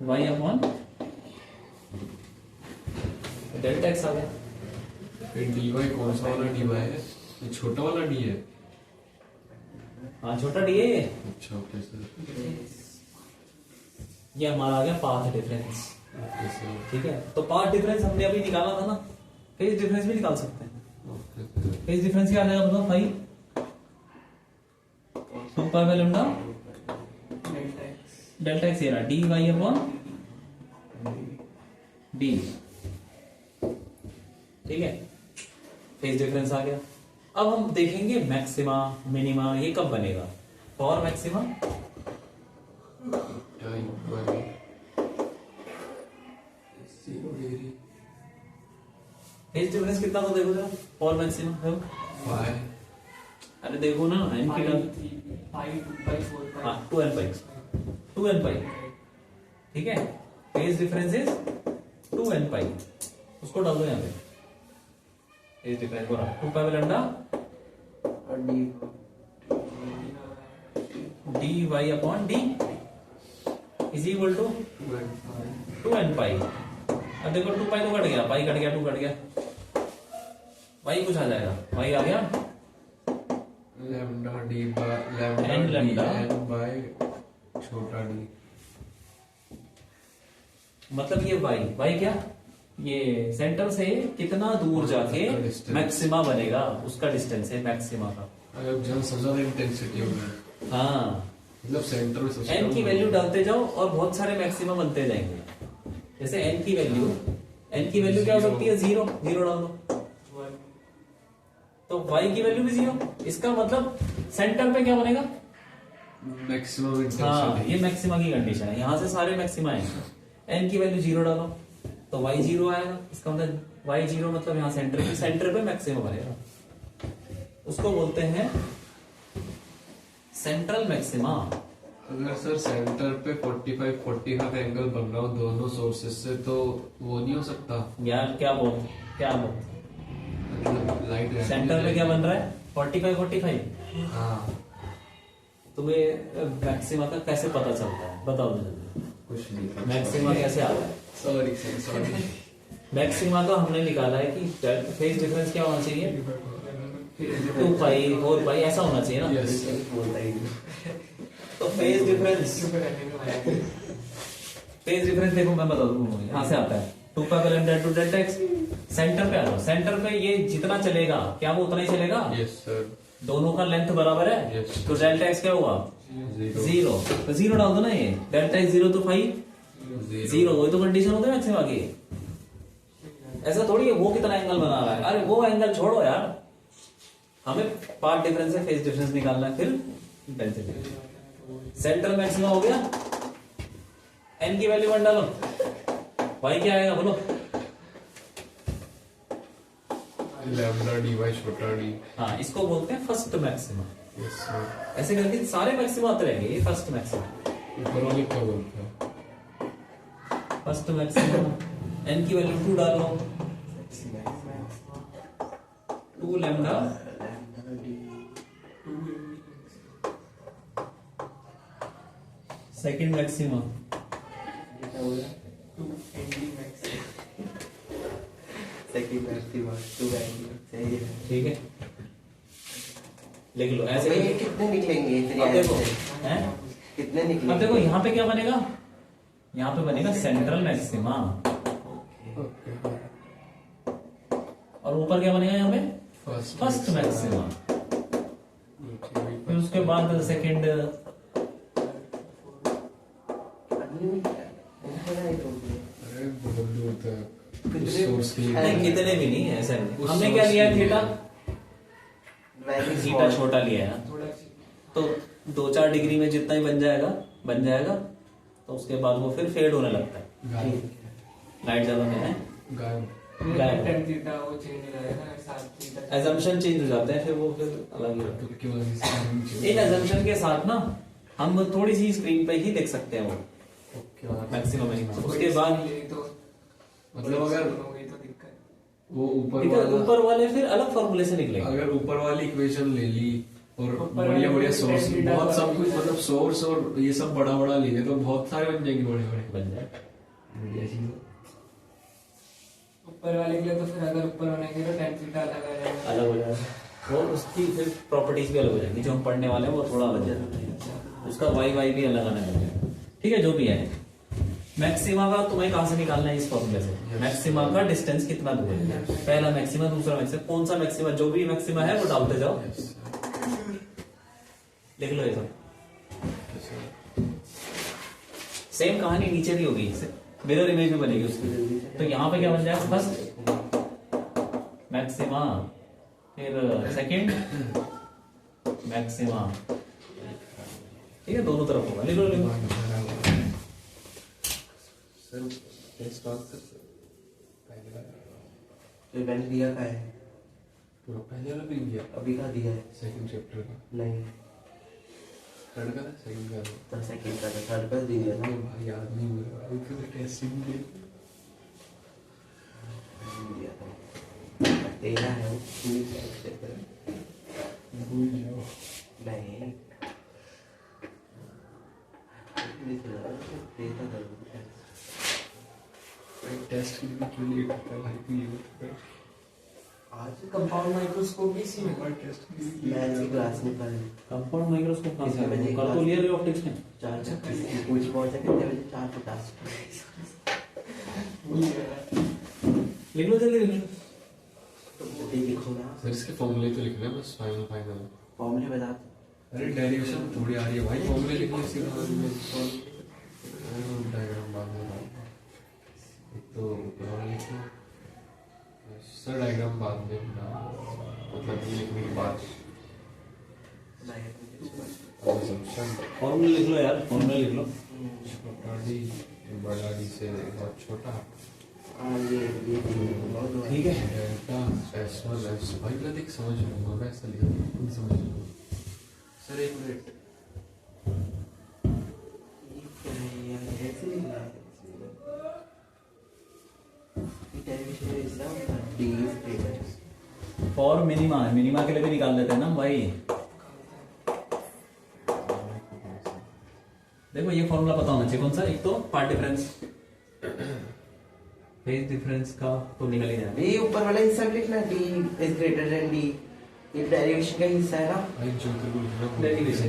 y upon delta x आ गया। फिर dy कौन सा वाला dy है? ये छोटा वाला d है। हाँ छोटा डी है। अच्छा ओके सर। ये हमारा आ गया पाथ डिफरेंस, ओके सर। ठीक है। तो पाथ डिफरेंस हमने अभी निकाला था ना, फेज डिफरेंस भी निकाल सकते हैं। Okay sir. फेज डिफरेंस क्या आ जाएगा बताओ भाई? 2 pi by lambda delta x, ये रहा डी वाई अपॉन डी, ठीक है। फेज डिफरेंस आ गया। अब हम देखेंगे मैक्सिमा मिनिमा ये कब बनेगा। For maxima time by 0 degree. Phase difference कितना तो देखो जरा, फॉर मैक्सिमा देखो। 5 अरे देखो ना एन की टर्म, हाँ 2n पाई, ठीक है। फेज डिफरेंस इज 2n पाई, उसको डाल दो यहाँ पे। फेज डिफरेंस बोला 2 पाई बाय लैम्डा और d y upon d is equal to 2n pi. अब देखो 2 पाई तो कट गया, पाई कट गया, 2 कट गया, वाई कुछ आ जाएगा, वाई आ गया lambda d by lambda N d lambda. n by छोटा डी। मतलब ये वाई क्या, ये सेंटर से कितना दूर जाके उसका distance। मैक्सिमा बनेगा, उसका डिस्टेंस है मैक्सिमा का। अगर जहाँ सबसे ज्यादा इंटेंसिटी होगी, हाँ मतलब सेंटर में सबसे एन की कम वैल्यू डालते जाओ और बहुत सारे मैक्सिमा बनते जाएंगे। जैसे एन की वैल्यू क्या हो सकती है? 0 डाल दो, तो y की वैल्यू भी 0। इसका मतलब सेंटर पे क्या बनेगा? मैक्सिमम हाँ इंटेंसिटी। ये मैक्सिमा की कंडीशन है, यहाँ से सारे मैक्सिमा आएंगे। n की वैल्यू 0 डालो तो y 0 आएगा, इसका मतलब y 0 मतलब यहाँ सेंटर पे मैक्सिमा बनेगा, उसको बोलते हैं सेंट्रल मैक्सिमा। अगर सर सेंटर पे 45 एंगल बन रहा हो दोनों सोर्सेस से, तो वो नहीं हो सकता? यार क्या बोल मतलब लाइट सेंटर पे क्या बन रहा है? 45 हाँ तुम्हें मैक्सिमा का कैसे पता चलता है बताओ जल्दी। कुछ नहीं। मैक्सिमा कैसे आता है? Sorry sir sorry. मैक्सिमा का हमने निकाला है कि फेज डिफरेंस क्या होना चाहिए? 2 पाई 4 पाई ऐसा होना चाहिए ना। यस तो फेज डिफरेंस देखो मैं बता दूंगा, यहाँ से आता है 2 pi by lambda two delta x. Centre पे आ जाओ, सेंटर पे ये जितना चलेगा क्या वो उतना ही चलेगा? Yes sir. दोनों का लेंथ बराबर है, Yes. तो डेल्टा एक्स क्या हुआ? 0। तो 0 डाल दो ना, ये डेल्टा एक्स 0 तो 5 0, वही तो कंडीशन होता है मैक्सिमा की। ऐसा थोड़ी है वो कितना एंगल बना रहा है, अरे वो एंगल छोड़ो यार, हमें पार्ट डिफरेंस से फेज डिफरेंस निकालना है, फिर डेंसिटी। सेंट्रल मैक्सिमा हो गया, एन की वैल्यू 1 डालो, वाई क्या आएगा बोलो? लैम्डा डी बाय छोटा डी। हाँ इसको बोलते हैं फर्स्ट मैक्सिमा। Yes sir. ऐसे करके सारे मैक्सिमा आते रहेंगे, ये फर्स्ट मैक्सिमा। ऊपर वाले क्या बोलते हैं? फर्स्ट मैक्सिमा एन की वैल्यू 2 डालो, 2 लैम्डा सेकंड मैक्सिमा, ठीक है लिख लो ऐसे ये करके। कितने निकलेंगे फिर अब यहाँ देखो से? हैं, कितने अब निकलेंगे? देखो यहाँ पे क्या बनेगा? यहाँ पे बनेगा सेंट्रल मैक्सिमा, और ऊपर क्या बनेगा यहाँ पे फर्स्ट मैक्सिमा, फिर उसके बाद सेकंड, कितने भी नहीं है, ऐसा नहीं। हमने क्या लिया थीटा, थीटा छोटा लिया है थोड़ा तो 2-4 डिग्री में जितना ही बन जाएगा तो उसके बाद वो फिर फेड होने लगता है, लाइट ज्यादा में है, tan थीटा वो चेंज हो जाएगा ना, साथ थीटा एजम्पशन चेंज हो जाते हैं, फिर वो फिर अलग ही होता है। इन एजम्पशन के साथ ना हम थोड़ी सी स्क्रीन पे ही देख सकते हैं वो मैक्सिमम मिनिमम। उसके बाद तो मतलब अगर हो गई तो दिक्कत। वो ऊपर वाले फिर अलग फॉर्मूले से निकलेंगे। अगर ऊपर वाली इक्वेशन ले ली और ऊपर बढ़िया वाली सोर्स, tan थीटा बहुत का सब कुछ मतलब सोर्स और ये सब बड़ा लिए तो बहुत सारे बन जाएंगे, बड़े बन जाए बढ़िया चीज। ऊपर वाले के लिए तो फिर अगर ऊपर होने के तो tan थीटा अलग आ जाएगा, अलग हो जाएगा और उसकी फिर प्रॉपर्टीज भी अलग हो जाएंगी। जो हम पढ़ने वाले हैं वो थोड़ा अलग जाएगा, उसका वाई भी अलग आने लग जाएगा। ठीक है, जो भी है मैक्सिमा का तुम्हें कहां से निकालना है इस फॉर्मूले से। मैक्सिमा का डिस्टेंस कितना दूर है, पहला मैक्सिमा, दूसरा मैक्सिमा, कौन सा मैक्सिमा, जो भी मैक्सिमा है वो डालते जाओ। लिख लो ये सब, सेम कहानी नीचे भी होगी, मिरर इमेज भी बनेगी उसकी। तो यहाँ पे क्या बन जाएगा, फर्स्ट मैक्सिमा, फिर सेकंड मैक्सिमा। ठीक है, दोनों तरफ होगा, लिख लो। तो मैंने दिया का है पूरा पहले वाला भी दिया, अभी का दिया है सेकंड चैप्टर का, नहीं थर्ड का था, सेकंड का था, तो सेकंड का था, थर्ड का दिया ना भाई याद नहीं हुआ अभी तो टेस्टिंग दे दिया था। तेरा है वो भूल जाओ। नहीं टेस्ट के लिए क्यों लेट होता है भाई, क्यों लेट होता है आज कंपाउंड माइक्रोस्कोप भी सी में टेस्ट के लिए। मैं इसकी क्लास में कर कंपाउंड माइक्रोस्कोप कहां से कितने बजे कर तो लिया रे ऑप्टिक्स में। 4 पूछ पहुंचा कितने बजे 4:50 लिख लो जल्दी, लिख लो। तो लिखो ना सर इसके फॉर्मूले तो लिखना है बस, फाइनल। फॉर्मूले बता अरे डेरिवेशन थोड़ी आ रही है भाई, फॉर्मूले लिखने से डायग्राम बाद में एक तो लिखो सर, डायग्राम बाद में मतलब लिखने के बाद फॉर्मूला लिख लो यार, फॉर्मूला लिख लो। छोटा डी बड़ा डी से बहुत छोटा, ये बहुत ठीक है, डेल्टा S1 S भाई मैं देख समझ लूंगा, मैं ऐसा लिखा खुद समझ लूंगा। सर एक मिनट, फॉर मिनिमा है, मिनिमा के लिए भी निकाल लेते हैं ना भाई। देखो ये फॉर्मूला पता होना चाहिए, कौन सा, एक तो पार्ट डिफरेंस, फेज डिफरेंस का तो निकल ही जाएगा। ये ऊपर वाला हिस्सा भी लिखना, d is greater than d, ये डेरिवेशन का हिस्सा है ना। भाई जो तो बोल डेरिवेशन,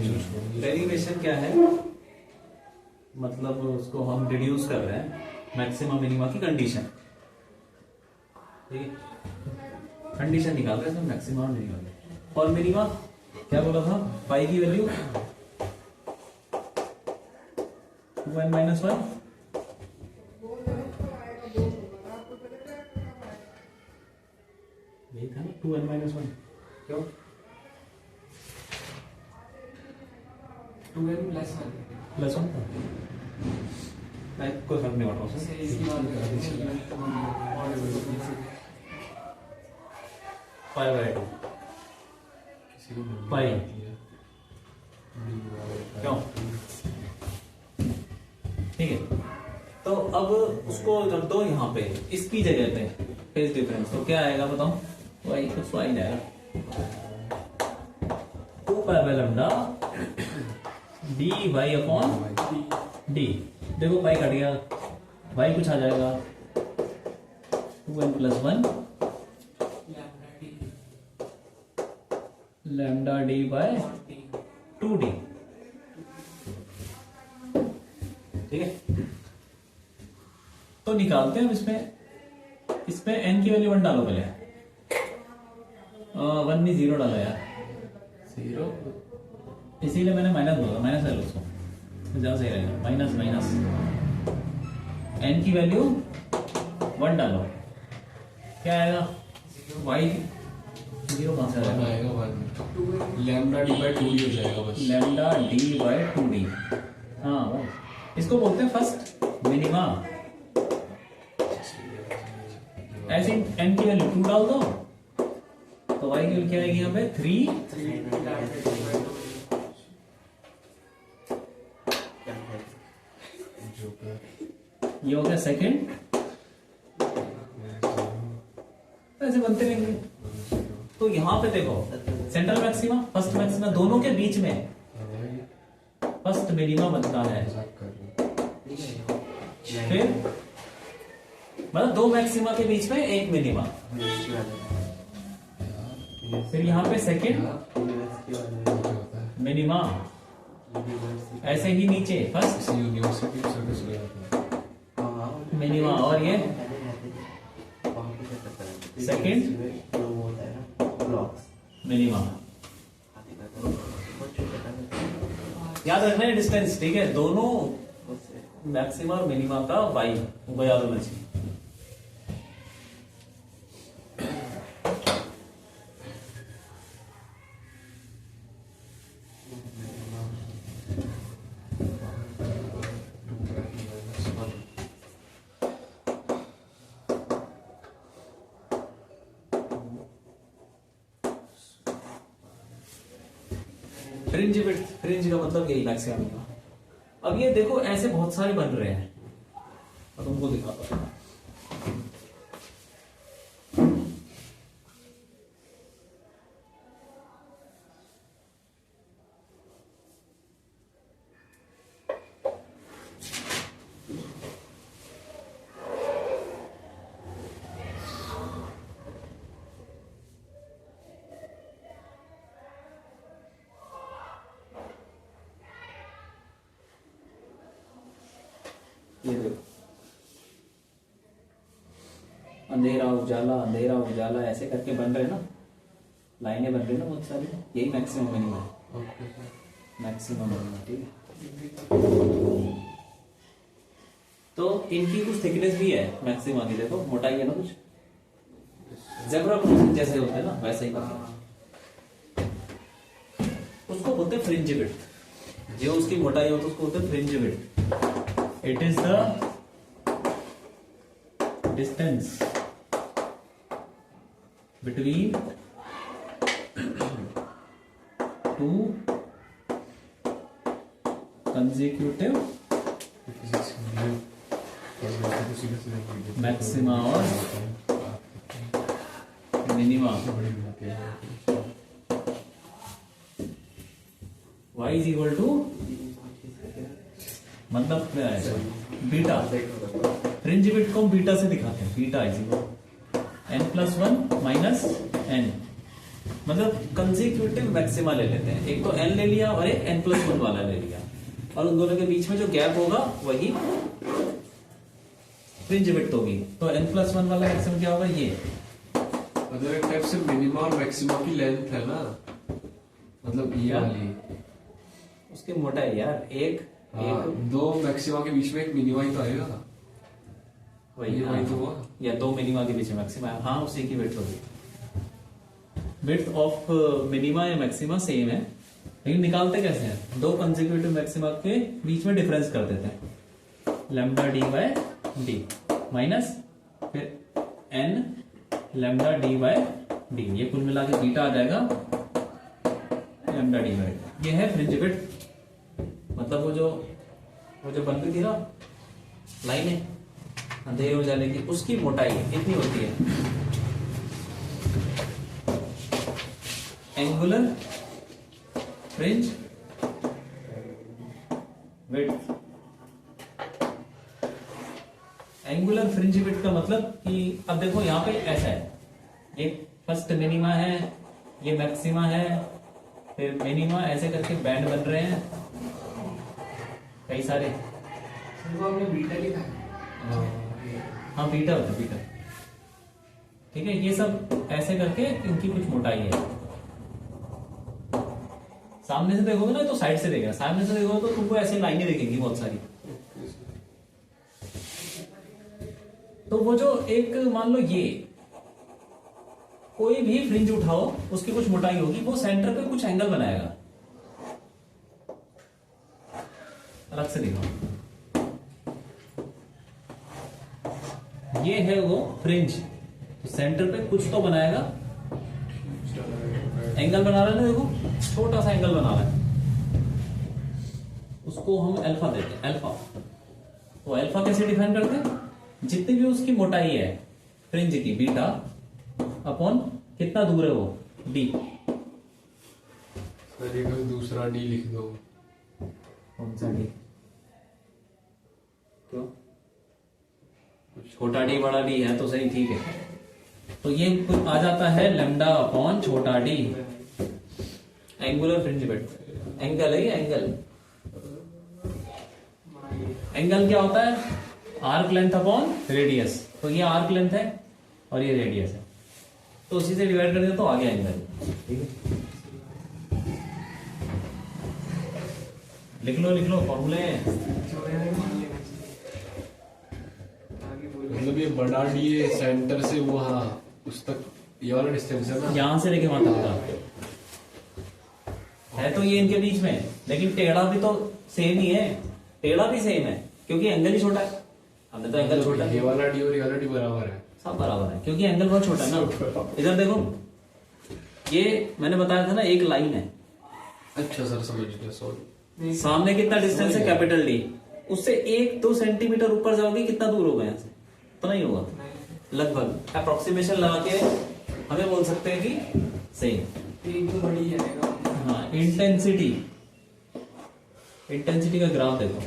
डेरिवेशन क्या है, मतलब उसको हम डिड्यूस कर रहे हैं मैक्सिमम मिनिमा की कंडीशन। ठीक है, कंडीशन निकाल रहे हैं मैक्सिमम और मिनिमा। और मिनिमा क्या बोला था, पाई की वैल्यू 2n - 1, यही था ना 2n - 1, क्यों 2n + 1 +1 था, नहीं कोई फर्क नहीं पड़ता उससे। से इसी बात π/2 किसी को पाई क्यों, ठीक है। तो अब उसको रख दो यहाँ पे, इसकी जगह पे फेज डिफरेंस, तो क्या आएगा बताओ, वही कुछ आ ही जाएगा 2π/λ dy/d। देखो पाई कट गया, y कुछ आ जाएगा 2n + 1 λd/2d। ठीक है, तो निकालते हैं हम इसमें इस पे n की वैल्यू 1 डालो पहले। 1 नहीं 0 डालो यार, 0, इसीलिए मैंने माइनस बोला, माइनस ले लो उसको, ज्यादा सही रहेगा। माइनस माइनस n की वैल्यू 1 डालो, क्या आएगा? y 0 कहां से वन आएगा? आएगा 1 लैम्डा डी बाई 2 हो जाएगा बस। Lambda D by 2d। हाँ भाई, इसको बोलते हैं फर्स्ट मिनिमा। ऐसे n की वैल्यू 2 डाल दो तो y की वैल्यू क्या आएगी यहाँ पे? 3। ये हो गया सेकंड। ऐसे बनते रहेंगे। तो यहाँ पे देखो सेंट्रल मैक्सिमा फर्स्ट मैक्सिमा दोनों के बीच में फर्स्ट मिनिमा बनता है। फिर मतलब दो मैक्सिमा के बीच में एक मिनिमा, फिर यहाँ पे सेकंड मिनिमा, ऐसे ही नीचे फर्स्ट यूनिवर्सिटी सर्विस ले आता है। मिनिमा, और ये सेकंड मिनिमा। याद रखना है डिस्टेंस, ठीक है? दोनों मैक्सिमा और मिनिमा का वाई वो याद होना चाहिए। फ्रिंज विड्थ, फ्रिंज का मतलब यही मैक्सिमा मिनिमा। अब ये देखो ऐसे बहुत सारे बन रहे हैं, और तुमको दिखाता हूं। ये देखो अंधेरा अंधेरा उजाला ऐसे करके बन रहे हैं ना, लाइनें बन रही है ना बहुत सारी, यही मैक्सिमम मिनिमम है। मैक्सिमम मिनिमम, ठीक है? तो इनकी कुछ थिकनेस भी है मैक्सिमा की, देखो मोटाई है ना कुछ, ज़ेब्रा क्रॉसिंग जैसे होते हैं ना वैसे ही करते हैं। उसको बोलते हैं फ्रिंज विड्थ। जो उसकी मोटाई हो तो उसको बोलते हैं fringe width. It is the distance between two consecutive maxima और minima। Y is equal to मतलब क्या है? बीटा। फ्रिंज विड्थ को हम बीटा से दिखाते हैं। Beta is equal n+1 minus n, मतलब कंसेक्यूटिव मैक्सिमा ले लेते हैं। एक तो n ले लिया और एक n+1 वाला ले लिया, और उन दोनों के बीच में जो गैप होगा वही फ्रिंज विड्थ होगी। तो n+1 वाला मैक्सिमम क्या होगा? ये मतलब एक टाइप से मिनिमा और मैक्सिमा की लेंथ है ना, मतलब ये वाली उसकी मोटाई यार। एक दो मैक्सिमा के बीच में एक मिनिमा ही तो आएगा, वही तो हुआ। या दो मिनिमा के बीच में मैक्सिमा, हाँ उसी की विड्थ होगी। विड्थ ऑफ मिनिमा या मैक्सिमा सेम है, लेकिन निकालते कैसे हैं? दो कंसेक्यूटिव मैक्सिमा के बीच में डिफरेंस कर देते हैं, lambda d by d minus फिर n lambda d by d, ये कुल मिला के बीटा आ जाएगा लैम्डा डी बाय। ये है फ्रिंज विड्थ, मतलब वो जो बन रही थी ना लाइनें अंधेरे उजाले की, उसकी मोटाई इतनी होती है। Angular fringe width. Angular fringe width का मतलब कि अब देखो यहाँ पे ऐसा है, एक फर्स्ट मिनिमा है, ये मैक्सिमा है, फिर मिनिमा, ऐसे करके बैंड बन रहे हैं कई सारे। हमने बीटा लिखा है। हाँ बीटा होता है, बीटा ठीक है, ये सब ऐसे करके इनकी कुछ मोटाई है। सामने से देखोगे ना तो साइड से देखेगा, सामने से देखोगे तो तुमको ऐसे लाइनें दिखेंगी बहुत सारी। तो वो जो एक मान लो ये कोई भी फ्रिंज उठाओ उसकी कुछ मोटाई होगी, वो सेंटर पे कुछ एंगल बनाएगा। अलग से दिखाओ, ये है वो फ्रिंज, तो सेंटर पे कुछ तो बनाएगा, एंगल बना रहा है ना, देखो छोटा सा एंगल बना रहा है, उसको हम अल्फा देते हैं, अल्फा। तो अल्फा कैसे डिफाइन करते हैं? जितनी भी उसकी मोटाई है फ्रिंज की, बीटा अपॉन कितना दूर है वो, डी। सर ये कोई दूसरा डी लिख दो। कौन सा डी? क्यों? छोटा डी बड़ा डी है तो सही, ठीक है। तो ये कुछ आ जाता है लैम्डा अपॉन छोटा D, angular fringe width. Angle है ये, एंगल। एंगल क्या होता है? Arc length upon radius. तो ये आर्क लेंथ है और ये रेडियस है, तो उसी से डिवाइड कर दिया तो आ गया एंगल। ठीक है, लिख लो फॉर्मूले। मतलब ये बड़ा डी है सेंटर से वहां उस तक, ये वाला डिस्टेंस है ना, यहां से लेके वहां तक का है, तो ये इनके बीच में है। लेकिन टेढ़ा भी तो सेम ही है, टेढ़ा भी सेम है क्योंकि एंगल ही छोटा है। हमने तो एंगल छोटा है, ये वाला डी और ये वाला डी बराबर है, सब बराबर है क्योंकि एंगल बहुत छोटा है ना। इधर देखो, ये मैंने बताया था ना, एक लाइन है। अच्छा सर समझ गया, सॉरी। सामने कितना डिस्टेंस है? Capital D. उससे 1-2 सेंटीमीटर ऊपर जाओगे, कितना दूर होगा यहाँ से? तो नहीं होगा, लगभग अप्रोक्सीमेशन लगा के हमें बोल सकते हैं कि सही। एक तो बड़ी है। हाँ, इंटेंसिटी का ग्राफ देखो,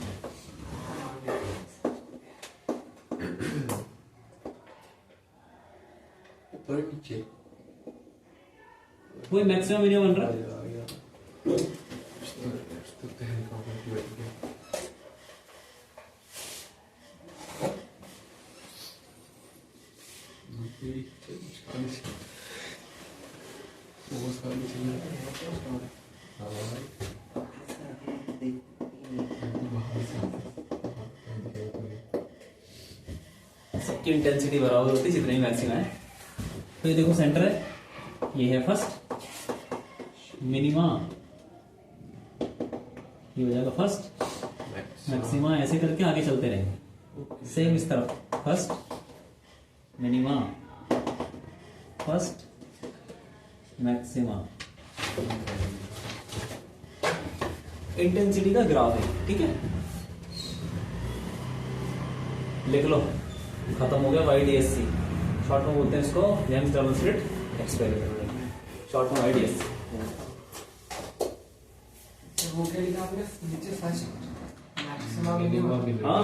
ऊपर नीचे कोई मैक्सिमम वीडियो बन रहा है। आ गया। तो तहन का बैठ गया। सबकी इंटेंसिटी बराबर होती है जितने भी मैक्सिमम है। तो ये देखो सेंटर है, ये है फर्स्ट मिनिमा, ये हो जाएगा फर्स्ट मैक्सिमा। ऐसे करके आगे चलते रहेंगे, सेम इस तरफ, first minima, first maxima. Intensity का ग्राफ है, ठीक है। लिख लो, खत्म हो गया YDSC। शॉर्ट में बोलते हैं इसको Young's double slit experiment, short में YDSC। वो क्या लिखा आपने नीचे? First maximum minimum. हाँ,